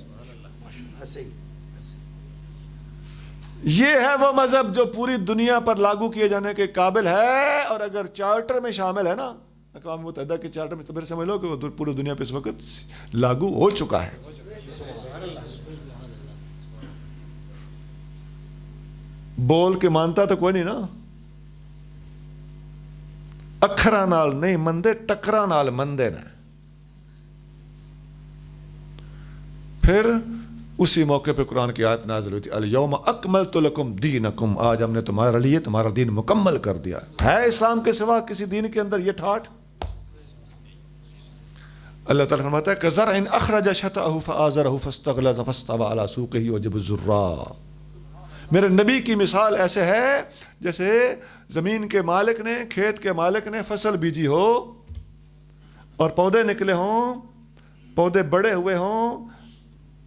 یہ ہے وہ مذہب جو پوری دنیا پر لاگو کیے جانے کے قابل ہے، اور اگر چارٹر میں شامل ہے نا اقوام متحدہ کے چارٹر میں، تو پھر سمجھ لو کہ وہ پوری دنیا پہ اس وقت لاگو ہو چکا ہے۔ بول کے مانتا تو کوئی نہیں نا، اکھراں نال نہیں مندے، ٹکراں نال مندے نے۔ پھر اسی موقع پہ قرآن کی آیت نازل ہوئی تھی، الیوم اکملت لکم دینکم، آج ہم نے تمہارے لیے تمہارا دین مکمل کر دیا۔ ہے اسلام کے سوا کسی دین کے اندر یہ ٹھاٹھ؟ اللہ تعالیٰ فرماتا ہے کزرع اخرج شطأہ فآزرہ فاستغلظ فاستوى علی سوقہ یعجب الزراع۔ میرے نبی کی مثال ایسے ہے جیسے زمین کے مالک نے، کھیت کے مالک نے فصل بیجی ہو اور پودے نکلے ہوں، پودے بڑے ہوئے ہوں،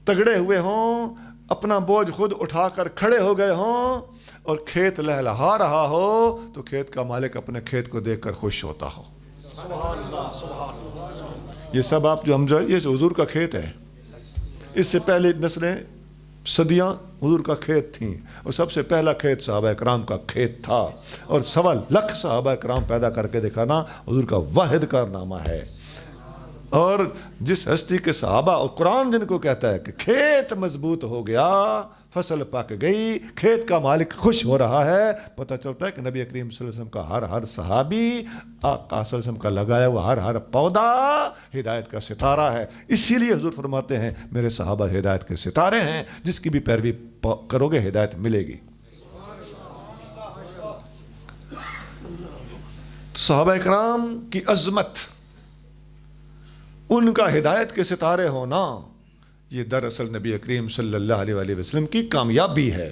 تگڑے ہوئے ہوں، اپنا بوجھ خود اٹھا کر کھڑے ہو گئے ہوں، اور کھیت لہلہا رہا ہو تو کھیت کا مالک اپنے کھیت کو دیکھ کر خوش ہوتا ہو۔ یہ سب آپ جو ہم جو یہ حضور کا کھیت ہے، اس سے پہلے نسلیں صدیاں حضور کا کھیت تھیں، اور سب سے پہلا کھیت صحابہ کرام کا کھیت تھا، اور 1.25 لاکھ صحابہ کرام پیدا کر کے دکھانا حضور کا واحد کارنامہ ہے۔ اور جس ہستی کے صحابہ، اور قرآن جن کو کہتا ہے کہ کھیت مضبوط ہو گیا، فصل پک گئی، کھیت کا مالک خوش ہو رہا ہے، پتہ چلتا ہے کہ نبی کریم صلی اللہ علیہ وسلم کا ہر صحابی، آقا صلی اللہ علیہ وسلم کا لگایا ہوا ہر پودا ہدایت کا ستارہ ہے۔ اسی لیے حضور فرماتے ہیں میرے صحابہ ہدایت کے ستارے ہیں، جس کی بھی پیروی کرو گے ہدایت ملے گی۔ صحابہ کرام کی عظمت، ان کا ہدایت کے ستارے ہونا، یہ دراصل نبی کریم صلی اللہ علیہ وآلہ وسلم کی کامیابی ہے۔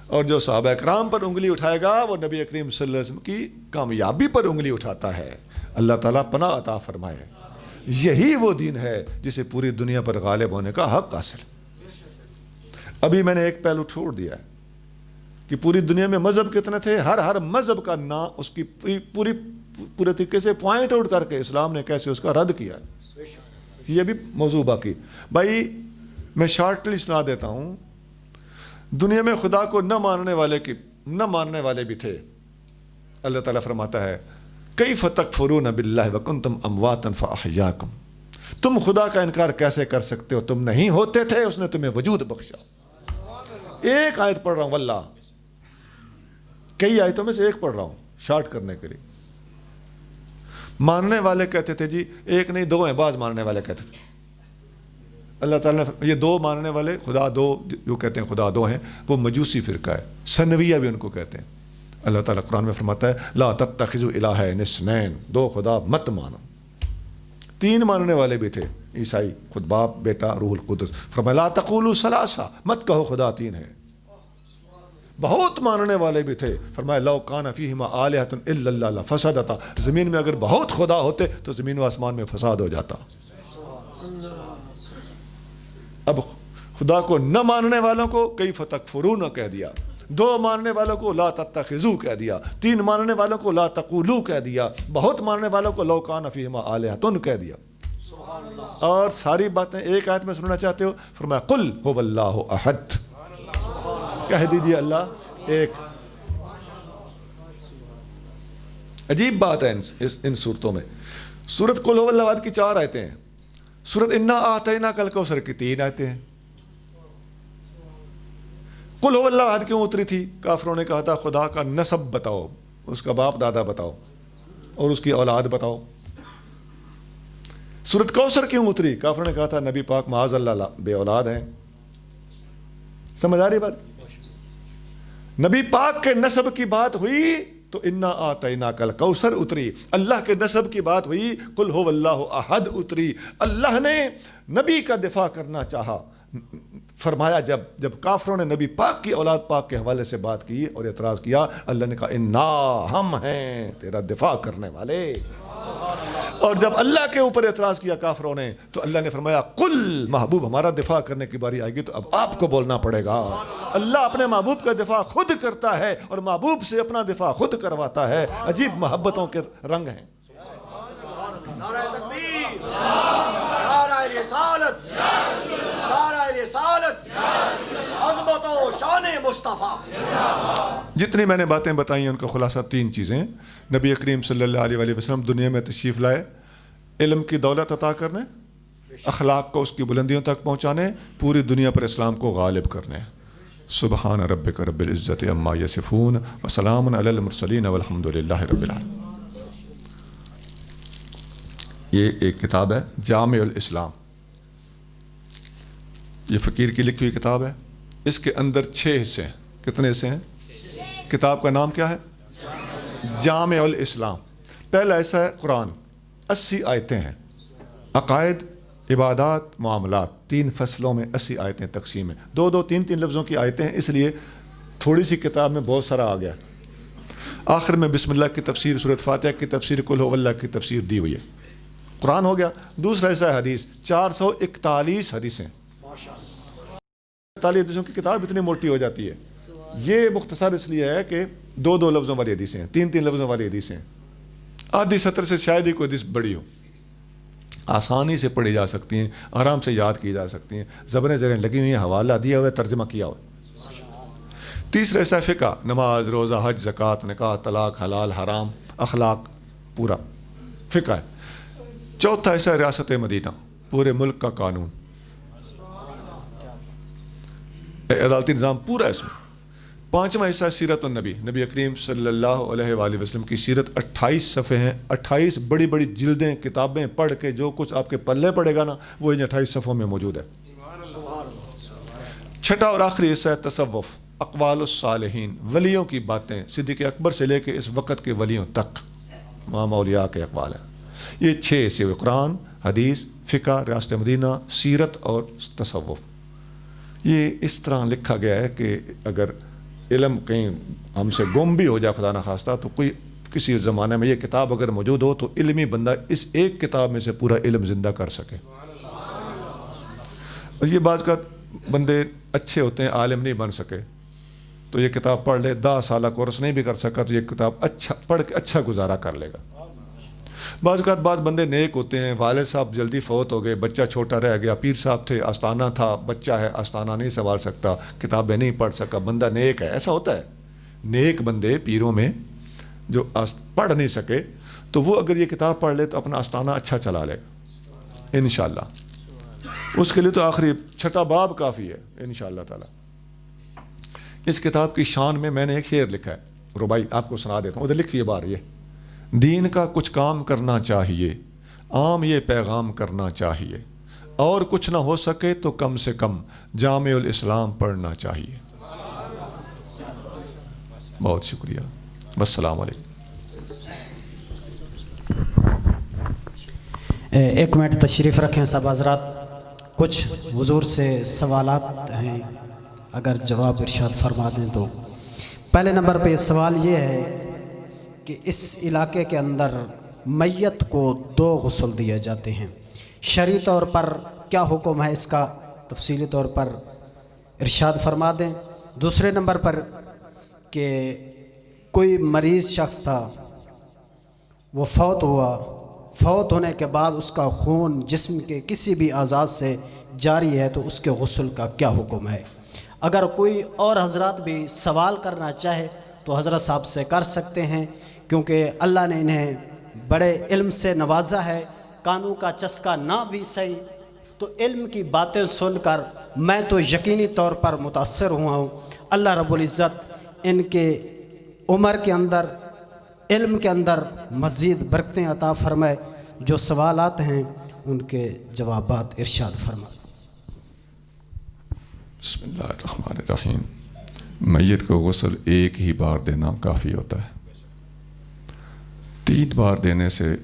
اور جو صحابہ کرام پر انگلی اٹھائے گا وہ نبی کریم صلی اللہ علیہ وسلم کی کامیابی پر انگلی اٹھاتا ہے۔ اللہ تعالیٰ پناہ عطا فرمائے۔ یہی وہ دین ہے جسے پوری دنیا پر غالب ہونے کا حق حاصل۔ ابھی میں نے ایک پہلو چھوڑ دیا ہے کہ پوری دنیا میں مذہب کتنے تھے، ہر مذہب کا نام اس کی پورے طریقے سے پوائنٹ آؤٹ کر کے اسلام نے کیسے اس کا رد کیا ہے، یہ بھی موضوع باقی۔ بھائی میں شارٹلی سنا دیتا ہوں، دنیا میں خدا کو نہ ماننے والے بھی تھے۔ اللہ تعالیٰ فرماتا ہے کیف تکفرون باللہ وکنتم امواتا فاحیاکم، تم خدا کا انکار کیسے کر سکتے ہو، تم نہیں ہوتے تھے، اس نے تمہیں وجود بخشا۔ ایک آیت پڑھ رہا ہوں واللہ، کئی آیتوں میں سے ایک پڑھ رہا ہوں شارٹ کرنے کے لیے۔ ماننے والے کہتے تھے جی ایک نہیں دو ہیں، بعض ماننے والے کہتے تھے۔ اللہ تعالیٰ نے یہ دو ماننے والے، خدا دو جو کہتے ہیں خدا دو ہیں، وہ مجوسی فرقہ ہے، سنویہ بھی ان کو کہتے ہیں۔ اللہ تعالیٰ قرآن میں فرماتا ہے لا تتخذوا الہین اثنین، دو خدا مت مانو۔ تین ماننے والے بھی تھے عیسائی، خود باپ بیٹا روح القدس، فرمایا لا تقولوا ثلاثہ، مت کہو خدا تین ہے۔ بہت ماننے والے بھی تھے، فرمایا لو کان فیہما آلہۃ الا اللہ لفسدتا، زمین میں اگر بہت خدا ہوتے تو زمین و آسمان میں فساد ہو جاتا۔ اب خدا کو نہ ماننے والوں کو کیف تکفرون کہہ دیا، دو ماننے والوں کو لا تتخذوا کہہ دیا، تین ماننے والوں کو لا تقولوا کہہ دیا، بہت ماننے والوں کو لو کان فیہما آلہۃ کہہ دیا۔ اور ساری باتیں ایک آیت میں سننا چاہتے ہو، فرمایا قل هو اللہ احد، کہہ دیجئے اللہ ایک۔ عجیب بات ہے ان صورتوں میں۔ سورت قل هو اللہ احد کی 4 آیتیں ہیں، سورت انا اعطیناک الکوثر کی 3 آیتیں ہیں۔ قل هو اللہ احد کیوں اتری تھی؟ کافروں نے کہا تھا خدا کا نسب بتاؤ، اس کا باپ دادا بتاؤ اور اس کی اولاد بتاؤ۔ سورت کوثر کیوں اتری؟ کافروں نے کہا تھا نبی پاک معاذ اللہ بے اولاد ہیں۔ سمجھ آ رہی بات؟ نبی پاک کے نسب کی بات ہوئی تو انا آتیناک الکوثر اتری، اللہ کے نسب کی بات ہوئی قل هو اللہ احد اتری۔ اللہ نے نبی کا دفاع کرنا چاہا، فرمایا جب کافروں نے نبی پاک کی اولاد پاک کے حوالے سے بات کی اور اعتراض کیا، اللہ نے کہا انا ہم ہیں تیرا دفاع کرنے والے۔ اور جب اللہ کے اوپر اعتراض کیا کافروں نے تو اللہ نے فرمایا قل، محبوب ہمارا دفاع کرنے کی باری آئے گی تو اب آپ کو بولنا پڑے گا۔ اللہ اپنے محبوب کا دفاع خود کرتا ہے اور محبوب سے اپنا دفاع خود کرواتا ہے۔ عجیب محبتوں کے رنگ ہیں۔ نعرہ تکبیر، نعرہ رسالت، نعرہ رسالت، عظمت و شان مصطفیٰ۔ جتنی میں نے باتیں بتائی ہیں ان کا خلاصہ 3 چیزیں۔ نبی کریم صلی اللہ علیہ وآلہ وسلم دنیا میں تشریف لائے، علم کی دولت عطا کرنے، اخلاق کو اس کی بلندیوں تک پہنچانے، پوری دنیا پر اسلام کو غالب کرنے۔ سبحان ربک رب العزت عما یصفون وسلام علی المرسلین والحمد للہ رب العالمین۔ یہ ایک کتاب ہے جامع الاسلام، یہ فقیر کی لکھی ہوئی کتاب ہے۔ اس کے اندر 6 حصے ہیں۔ کتنے حصے ہیں؟ کتاب کا نام کیا ہے؟ جامع الاسلام۔ پہلا حصہ ہے قرآن، 80 آیتیں ہیں، عقائد، عبادات، معاملات، 3 فصلوں میں 80 آیتیں تقسیم ہیں، 2 3 لفظوں کی آیتیں ہیں، اس لیے تھوڑی سی کتاب میں بہت سارا آ گیا۔ آخر میں بسم اللہ کی تفسیر، سورۃ فاتحہ کی تفسیر، قل هو اللہ کی تفسیر دی ہوئی ہے۔ قرآن ہو گیا۔ دوسرا حصہ ہے حدیث، 441 حدیثیں۔ 41 حدیثوں کی کتاب اتنی موٹی ہو جاتی ہے۔ یہ مختصر اس لیے ہے کہ 2 لفظوں والی حدیثیں ہیں، 3 لفظوں والی حدیثیں ہیں۔ آدھی سطر سے شاید ہی کوئی حدیث بڑی ہو، آسانی سے پڑھی جا سکتی ہیں، آرام سے یاد کی جا سکتی ہیں، زبریں زریں لگی ہوئی ہیں، حوالہ دیا ہوا ہے، ترجمہ کیا ہوا ہے۔ تیسرا حصہ فقہ، نماز، روزہ، حج، زکوٰۃ، نکاح، طلاق، حلال، حرام، اخلاق، پورا فقہ ہے۔ چوتھا حصہ ریاست مدینہ، پورے ملک کا قانون، عدالتی نظام پورا اس میں۔ 5واں حصہ سیرت النبی، نبی کریم صلی اللہ علیہ وآلہ وسلم کی سیرت، 28 صفحے ہیں، 28 بڑی بڑی جلدیں، کتابیں پڑھ کے جو کچھ آپ کے پلے پڑے گا نا وہ ان 28 صفحوں میں موجود ہے۔ 6واں اور آخری حصہ ہے تصوف، اقوال الصالحین، ولیوں کی باتیں، صدیق اکبر سے لے کے اس وقت کے ولیوں تک، امام اولیاء کے اقوال ہیں۔ یہ 6 حصے ہوئے، قرآن، حدیث، فقہ، ریاست مدینہ، سیرت اور تصوف۔ یہ اس طرح لکھا گیا ہے کہ اگر علم کہیں ہم سے گم بھی ہو جائے خدا نخواستہ تو کوئی کسی زمانے میں یہ کتاب اگر موجود ہو تو علمی بندہ اس ایک کتاب میں سے پورا علم زندہ کر سکے۔ اور یہ بعض کا بندے اچھے ہوتے ہیں، عالم نہیں بن سکے تو یہ کتاب پڑھ لے، 10 سالہ کورس نہیں بھی کر سکا تو یہ کتاب اچھا پڑھ کے اچھا گزارا کر لے گا۔ بعض اوقات بعض بندے نیک ہوتے ہیں، والد صاحب جلدی فوت ہو گئے، بچہ چھوٹا رہ گیا، پیر صاحب تھے، آستانہ تھا، بچہ ہے، آستانہ نہیں سنبھال سکتا، کتابیں نہیں پڑھ سکا، بندہ نیک ہے۔ ایسا ہوتا ہے، نیک بندے پیروں میں جو پڑھ نہیں سکے تو وہ اگر یہ کتاب پڑھ لے تو اپنا آستانہ اچھا چلا لے گا انشاءاللہ۔ اس کے لیے تو آخری 6واں باب کافی ہے انشاءاللہ تعالی۔ اس کتاب کی شان میں نے ایک شعر لکھا ہے، ربائی آپ کو سنا دیتا ہوں، ادھر لکھیے بار یہ: دین کا کچھ کام کرنا چاہیے، عام یہ پیغام کرنا چاہیے، اور کچھ نہ ہو سکے تو کم سے کم جامع الاسلام پڑھنا چاہیے۔ بہت شکریہ، والسلام علیکم۔ ایک منٹ تشریف رکھیں سب حضرات، کچھ حضور سے سوالات ہیں، اگر جواب ارشاد فرما دیں تو۔ پہلے نمبر پہ سوال یہ ہے کہ اس علاقے کے اندر میت کو 2 غسل دیے جاتے ہیں، شرعی طور پر کیا حکم ہے اس کا، تفصیلی طور پر ارشاد فرما دیں۔ دوسرے نمبر پر کہ کوئی مریض شخص تھا، وہ فوت ہوا، فوت ہونے کے بعد اس کا خون جسم کے کسی بھی اعضاء سے جاری ہے تو اس کے غسل کا کیا حکم ہے۔ اگر کوئی اور حضرات بھی سوال کرنا چاہے تو حضرت صاحب سے کر سکتے ہیں، کیونکہ اللہ نے انہیں بڑے علم سے نوازا ہے۔ قانون کا چسکا نہ بھی صحیح تو علم کی باتیں سن کر میں تو یقینی طور پر متاثر ہوا ہوں۔ اللہ رب العزت ان کے عمر کے اندر، علم کے اندر مزید برکتیں عطا فرمائے۔ جو سوالات ہیں ان کے جوابات ارشاد فرمائے۔ بسم اللہ الرحمن الرحیم۔ میت کو غسل ایک ہی بار دینا کافی ہوتا ہے. 3 بار دینے سے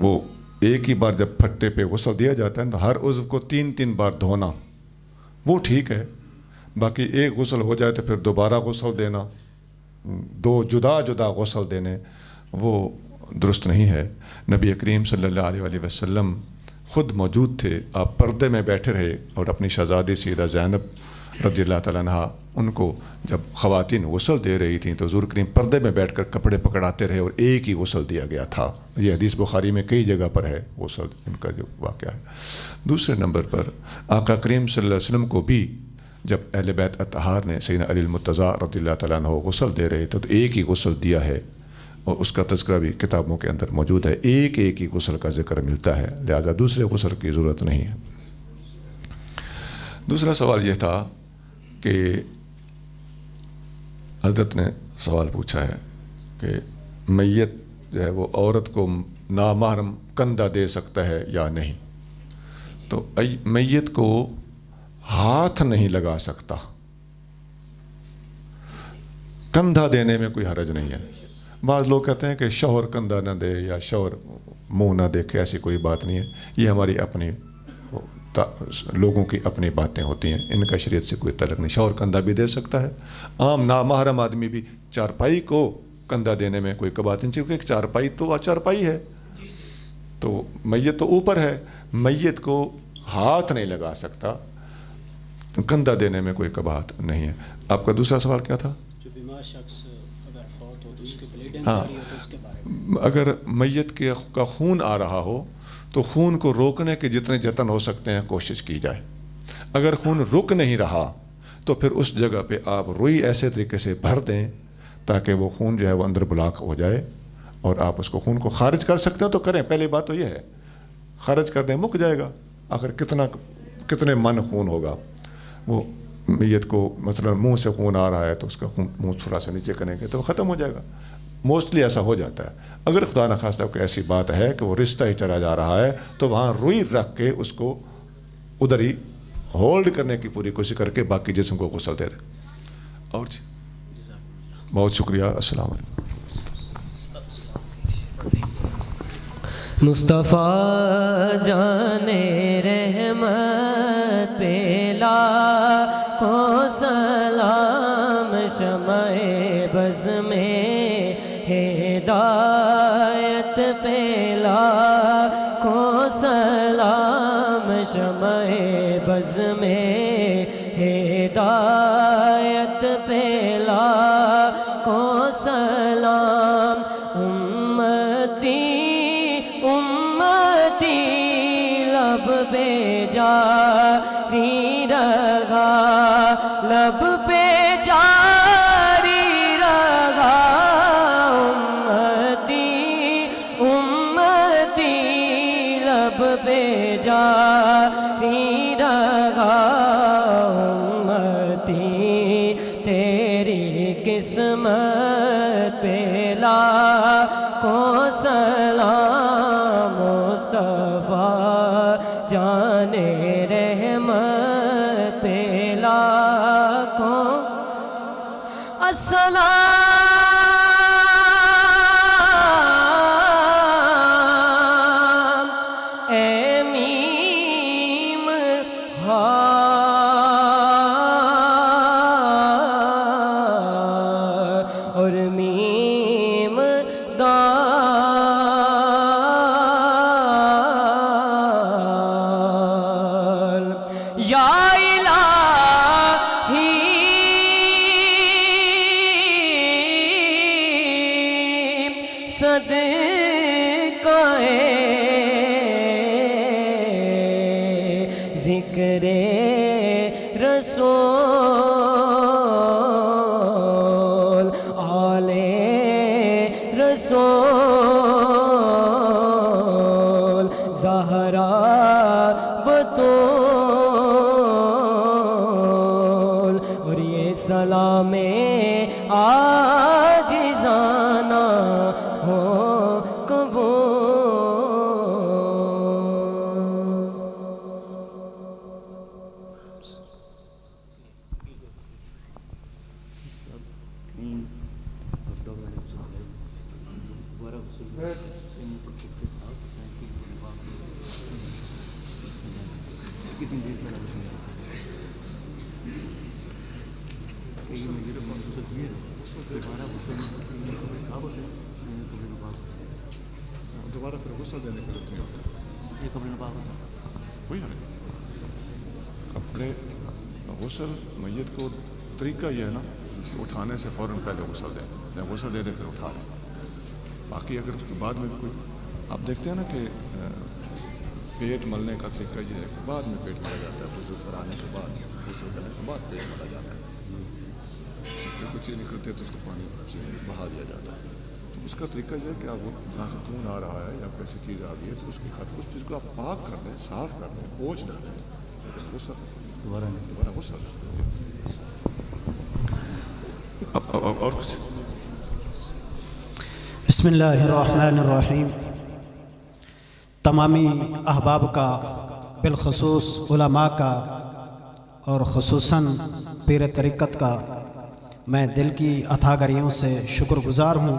وہ ایک ہی بار جب پھٹے پہ غسل دیا جاتا ہے تو ہر عضو کو 3 بار دھونا وہ ٹھیک ہے. باقی ایک غسل ہو جائے تو پھر دوبارہ غسل دینا، 2 جدا جدا غسل دینے، وہ درست نہیں ہے. نبی کریم صلی اللہ علیہ وسلم خود موجود تھے، آپ پردے میں بیٹھے رہے اور اپنی شہزادی سیدہ زینب رضی اللہ تعالیٰ عنہا ان کو جب خواتین غسل دے رہی تھیں تو حضور کریم پردے میں بیٹھ کر کپڑے پکڑاتے رہے اور ایک ہی غسل دیا گیا تھا. یہ حدیث بخاری میں کئی جگہ پر ہے غسل ان کا جو واقعہ ہے. دوسرے نمبر پر آقا کریم صلی اللہ علیہ وسلم کو بھی جب اہل بیت اطہار نے سیدنا علی المرتضیٰ رضی اللہ تعالیٰ عنہ غسل دے رہے تھے تو ایک ہی غسل دیا ہے، اور اس کا تذکرہ بھی کتابوں کے اندر موجود ہے. ایک ہی غسل کا ذکر ملتا ہے، لہذا دوسرے غسل کی ضرورت نہیں ہے. دوسرا سوال یہ تھا کہ حضرت نے سوال پوچھا ہے کہ میت جو ہے وہ عورت کو نامحرم کندھا دے سکتا ہے یا نہیں. تو میت کو ہاتھ نہیں لگا سکتا، کندھا دینے میں کوئی حرج نہیں ہے. بعض لوگ کہتے ہیں کہ شوہر کندھا نہ دے یا شوہر منہ نہ دیکھے، ایسی کوئی بات نہیں ہے. یہ ہماری اپنی لوگوں کی اپنی باتیں ہوتی ہیں، ان کا شریعت سے کوئی تعلق نہیں. شوہر کندھا بھی دے سکتا ہے، عام نامحرم آدمی بھی چارپائی کو کندھا دینے میں کوئی بات نہیں، کیونکہ چارپائی تو چارپائی ہے، تو میت تو اوپر ہے، میت کو ہاتھ نہیں لگا سکتا، تو کندھا دینے میں کوئی کباہت نہیں ہے. آپ کا دوسرا سوال کیا تھا؟ ہاں، اگر میت کا خون آ رہا ہو تو خون کو روکنے کے جتنے جتن ہو سکتے ہیں کوشش کی جائے. اگر خون رک نہیں رہا تو پھر اس جگہ پہ آپ روئی ایسے طریقے سے بھر دیں تاکہ وہ خون جو ہے وہ اندر بلاک ہو جائے، اور آپ اس کو خون کو خارج کر سکتے ہیں تو کریں. پہلی بات تو یہ ہے، خارج کر دیں، مک جائے گا. آخر کتنے من خون ہوگا. وہ میت کو مثلا منہ سے خون آ رہا ہے تو اس کا خون منہ تھوڑا سا نیچے کریں گے تو ختم ہو جائے گا. موسٹلی ایسا ہو جاتا ہے. اگر خدا نخواستہ کوئی ایسی بات ہے کہ وہ رشتہ ہی چلا جا رہا ہے تو وہاں روئی رکھ کے اس کو ادھر ہی ہولڈ کرنے کی پوری کوشش کر کے باقی جسم کو غسل دے دیں. اور جی بہت شکریہ. السلام علیکم. مصطفیٰ جانے رحمت پہ لاکھوں سلام، شمع بز میں ہدایت پہ لاکھوں سلام، شمع بز میں ہدایت پہ لاکھوں سلام. امتی لب پہ جاری رہا، لب پہ جاری رہا. امتی لب پہ جاری رہا. امتی تیری قسمت پہ لاکھوں سلام. مصطفیٰ جانے رحمت پہ لاکھوں السلام. اے میم ہا اور میم دال، یا الہی صدقہ ذکر رسول آل رسول زہرا بطول. اور یہ سلام عاجزانہ ہو قبول. دوبارہ پھر غسل دینے کے لیے وہی ہے کپڑے غسل میت کو طریقہ یہ ہے نا کہ اٹھانے سے فوراً پہلے غسل دیں یا غسل دے دیں پھر اٹھا لیں. باقی اگر اس کے بعد میں کوئی آپ دیکھتے ہیں نا کہ پیٹ ملنے کا طریقہ یہ ہے کہ بعد میں پیٹ ملا جاتا ہے, وضو کرانے کے بعد غسل کرنے کے بعد پیٹ ملا جاتا ہے. پھر کچھ چیز نکلتی ہے تو اس کو پانی سے بہا دیا جاتا ہے. تو اس کا طریقہ یہ ہے کہ آپ جہاں سے خون آ رہا ہے یا کوئی ایسی چیز آ گئی ہے تو اس کی خاطر اس چیز کو آپ پاک کر دیں, صاف کر دیں, پوچھ ڈال دیں, غسل دوبارہ غسل. اور کچھ بسم اللہ الرحمن الرحیم. تمامی احباب کا بالخصوص علماء کا اور خصوصاً پیر طریقت کا میں دل کی عطا گریوں سے شکر گزار ہوں.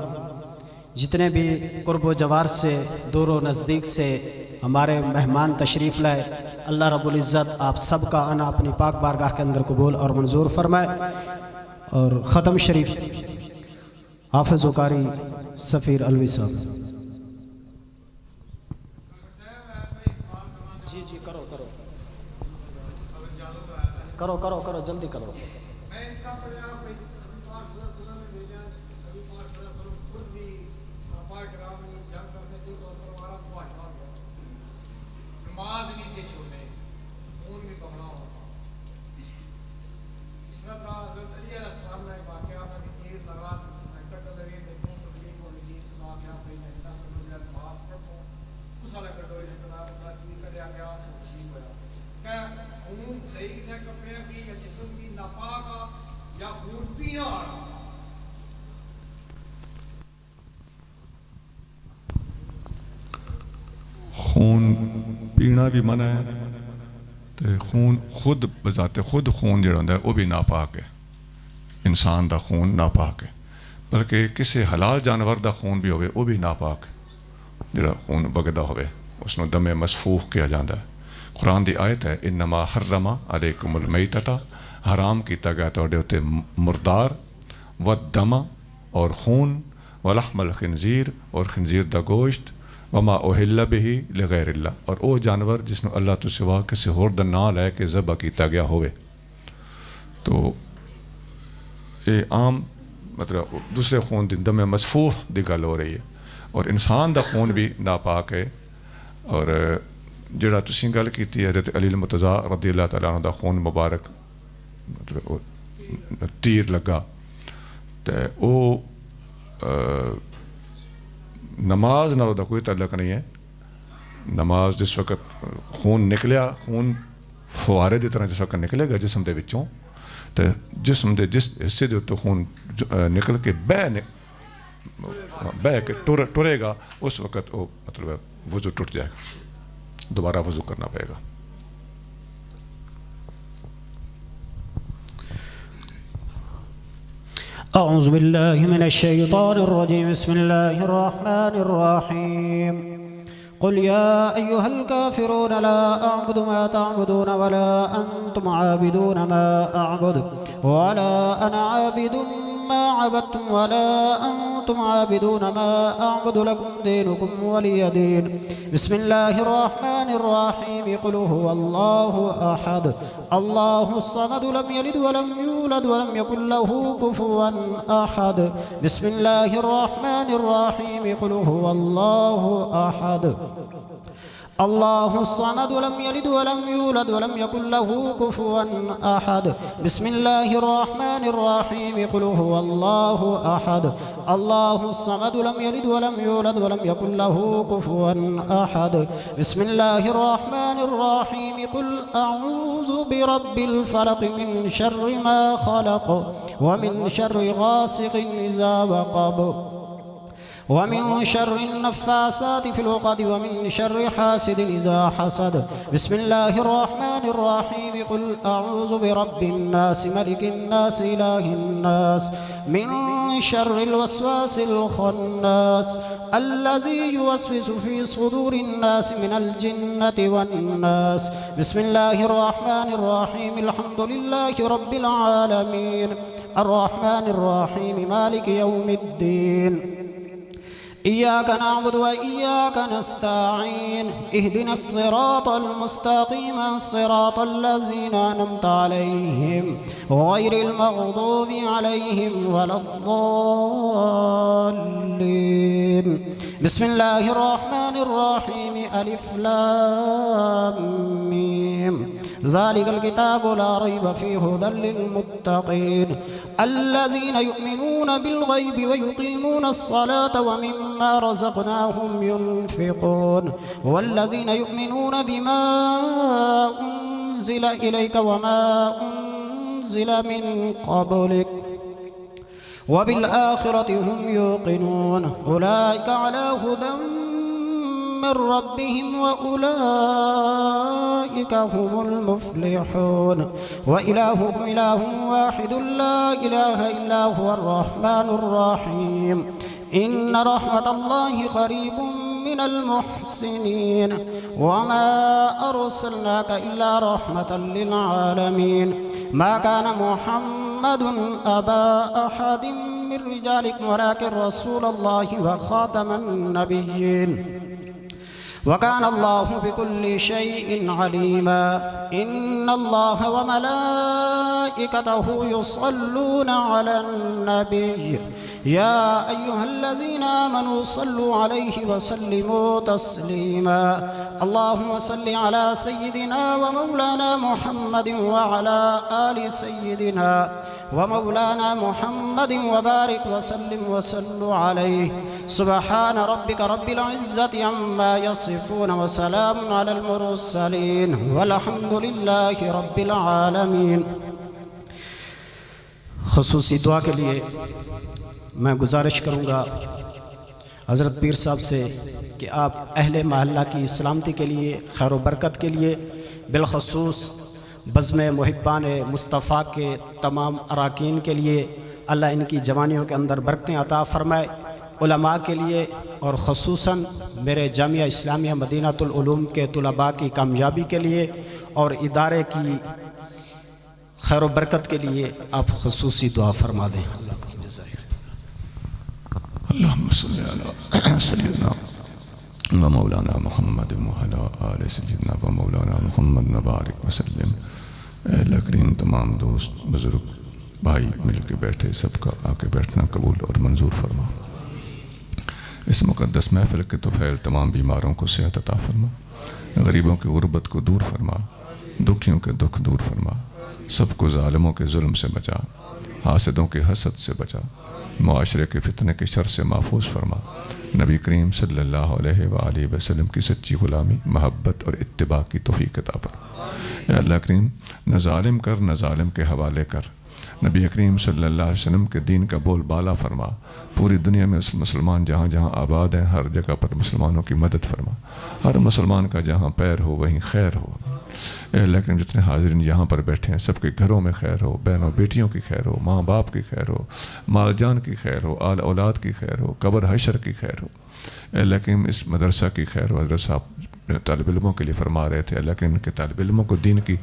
جتنے بھی قرب و جوار سے دور و نزدیک سے ہمارے مہمان تشریف لائے, اللہ رب العزت آپ سب کا آنا اپنی پاک بارگاہ کے اندر قبول اور منظور فرمائے. اور ختم شریف حافظ و قاری سفیر الوی صاحب. جی کرو جلدی کرو. خون پینا بھی منع ہے تو خون خود بذات خود خون جڑا ہوندا ہے وہ بھی ناپاک ہے. انسان دا خون ناپاک ہے, بلکہ کسی حلال جانور دا خون بھی ہوئے وہ بھی ناپاک ہے. جڑا خون بگدا ہوئے اس نو دم مسفوح کیا جاتا ہے. قرآن دی آیت ہے انما حرم علیکم المیتۃ, حرام کیتا گیا تواڈے اتے مردار, والدم اور خون, ولحم الخنزیر اور خنزیر دا گوشت, وما اہل بہ لغیر اللہ اور او جانور جس نو اللہ تو سوا کسی ہور دا نام لے کے ذبح کیتا گیا ہوئے. تو یہ عام مطلب دوسرے خون دی دم مسفوح دی گل ہو رہی ہے, اور انسان دا خون بھی ناپاک ہے. اور جڑا تسی گل کیتی ہے حضرت علی المرتضیٰ رضی اللہ تعالیٰ عنہ دا خون مبارک مطلب تیر لگا تو او نماز نال دا کوئی تعلق نہیں ہے. نماز جس وقت خون نکلیا, خون فوارے دی طرح جس وقت نکلے گا جسم دے وچوں, تو جسم دے جس حصے دے تو خون نکل کے بہ کے ٹرے گا, اس وقت وہ مطلب وضو ٹوٹ جائے گا, دوبارہ وضو کرنا پڑے گا. اعوذ باللہ من الشیطان الرجیم. بسم اللہ الرحمن الرحیم. قل یا ایہا الکافرون لا اعبد ما تعبدون ولا انتم عابدون ما اعبد ولا انا عابد ما عبدتم ولا انتم عابدون ما اعبد لكم دينكم ولي دين. بسم الله الرحمن الرحيم. قل هو الله احد الله الصمد لم يلد ولم يولد ولم يكن له كفوا احد. بسم الله الرحمن الرحيم. قل هو الله احد الله الصمد لم يلد ولم يولد ولم يكن له كفوا احد. بسم الله الرحمن الرحيم. قل هو الله احد الله الصمد لم يلد ولم يولد ولم يكن له كفوا احد. بسم الله الرحمن الرحيم. قل اعوذ برب الفلق من شر ما خلق ومن شر غاسق اذا وقب ومن شر النفاثات في العقد ومن شر حاسد إذا حسد. بسم الله الرحمن الرحيم. قل أعوذ برب الناس ملك الناس إله الناس من من شر الوسواس الخناس الذي يوسوس في صدور الناس من الجنة والناس. بسم الله الرحمن الرحيم. الحمد لله رب العالمين الرحمن الرحيم مالك يوم الدين. إياك نعبد وإياك نستعين. اهدنا الصراط المستقيم صراط الذين أنعمت عليهم غير المغضوب عليهم ولا الضالين. بسم الله الرحمن الرحيم. ألف لام ميم. ذلك الكتاب لا ريب فيه هدى للمتقين الذين يؤمنون بالغيب ويقيمون الصلاة ومما رزقناهم ينفقون والذين يؤمنون بما أنزل إليك وما أنزل من قبلك وبالآخرة هم يوقنون أولئك على هدى من ربهم وأولئك هم المفلحون. وإلهكم إله واحد لا إله إلا هو الرحمن الرحيم. إن رحمة الله قريب من المحسنين وما أرسلناك إلا رحمة للعالمين. ما كان محمد أبا أحد من رجالكم ولكن رسول الله وخاتم النبيين وكان الله بكل شيء عليما. إن الله وملائكته يصلون على النبي يا أيها الذين آمنوا صلوا عليه وسلموا تسليما. اللهم صل على سيدنا ومولانا محمد وعلى آل سيدنا ومولانا محمد وبارك وسلم وصلوا عليه. سبحان ربك رب العزة عما يصفون وسلام على المرسلين والحمد لله رب العالمین. خصوصی دعا کے لیے میں گزارش کروں گا حضرت پیر صاحب سے کہ آپ اہل محلہ کی سلامتی کے لیے، خیر و برکت کے لیے، بالخصوص بزم محبان مصطفیٰ کے تمام اراکین کے لیے اللہ ان کی جوانیوں کے اندر برکتیں عطا فرمائے، علماء کے لیے اور خصوصاً میرے جامعہ اسلامیہ مدینہ العلوم کے طلباء کی کامیابی کے لیے اور ادارے کی خیر و برکت کے لیے آپ خصوصی دعا فرما دیں. اللہ کی جزائے. اللہم صلی علی سیدنا و مولانا محمد وعلی آل سیدنا و مولانا محمد مبارک وسلم. اے اللہ کریم تمام دوست بزرگ بھائی مل کے بیٹھے سب کا آ کے بیٹھنا قبول اور منظور فرما. اس مقدس محفل کے طفیل تمام بیماروں کو صحت عطا فرما، غریبوں کی غربت کو دور فرما، دکھیوں کے دکھ دور فرما، سب کو ظالموں کے ظلم سے بچا، حاسدوں کے حسد سے بچا، معاشرے کے فتنے کے شر سے محفوظ فرما. نبی کریم صلی اللہ علیہ وآلہ وسلم کی سچی غلامی، محبت اور اتباع کی توفیق عطا فرما. اے اللہ کریم نہ ظالم کر نہ ظالم کے حوالے کر. نبی کریم صلی اللہ علیہ وسلم کے دین کا بول بالا فرما. پوری دنیا میں مسلمان جہاں جہاں آباد ہیں ہر جگہ پر مسلمانوں کی مدد فرما. ہر مسلمان کا جہاں پیر ہو وہیں خیر ہو. اے اللہ کریم جتنے حاضرین یہاں پر بیٹھے ہیں سب کے گھروں میں خیر ہو، بہنوں بیٹیوں کی خیر ہو، ماں باپ کی خیر ہو، مال جان کی خیر ہو، آل اولاد کی خیر ہو، قبر حشر کی خیر ہو. اے اللہ کریم اس مدرسہ کی خیر ہو. حضرت صاحب طالب علموں کے لیے فرما رہے تھے اللہ کریم ان کے طالب علموں کو دین کی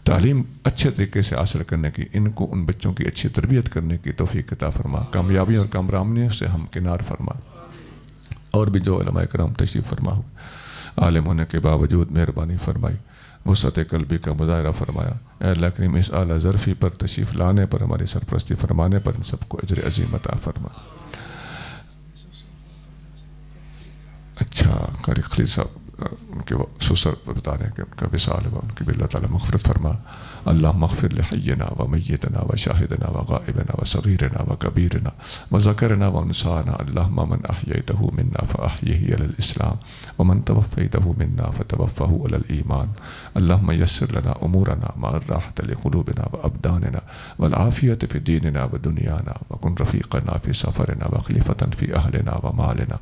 تعلیم اچھے طریقے سے حاصل کرنے کی، ان کو ان بچوں کی اچھی تربیت کرنے کی توفیق عطا فرما. کامیابیوں اور کامرامنیوں سے ہم کنار فرما. اور بھی جو علماء کرام تشریف فرما ہوئے عالم ہونے کے باوجود مہربانی فرمائی، وسعت قلبی کا مظاہرہ فرمایا. اے اللہ کریم اس اعلیٰ ظرفی پر تشریف لانے پر، ہماری سرپرستی فرمانے پر ان سب کو اجر عظیم عطا فرما. اچھا قاری خلیل صاحب ان کے سسر بتا رہے ہیں کہ ان کا وصال ہوا، ان کی بھی اللہ تعالیٰ مغفرت فرما. اللہم اغفر لحینا و میتنا و شاہدنا و غائبنا و صغیرنا و کبیرنا و ذکرنا و انسانا. اللہم من احییتہ منا فاحیہ علی الاسلام ومن توفیتہ منا فتوفہ علی الایمان. اللہم یسر لنا امورنا مع الراحة لقلوبنا و ابداننا والعافیت فی دیننا و دنیانا وکن رفیقنا فی سفرنا وخلیفتا فی اہلنا و مالنا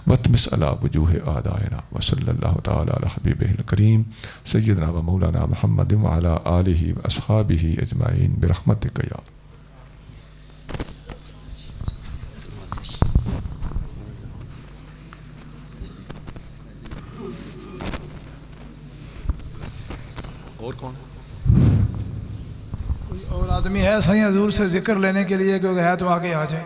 واتمس علی وجوہ اعدائنا. وصلی اللہ تعالی علی حبیبہ الکریم سیدنا و مولانا محمد وعلی آلہ واصحابہ اجمعین برحمتک یا اور کون؟ اور آدمی ہے صحیح حضور سے ذکر لینے کے لیے، کیونکہ ہے تو آگے آ جائے.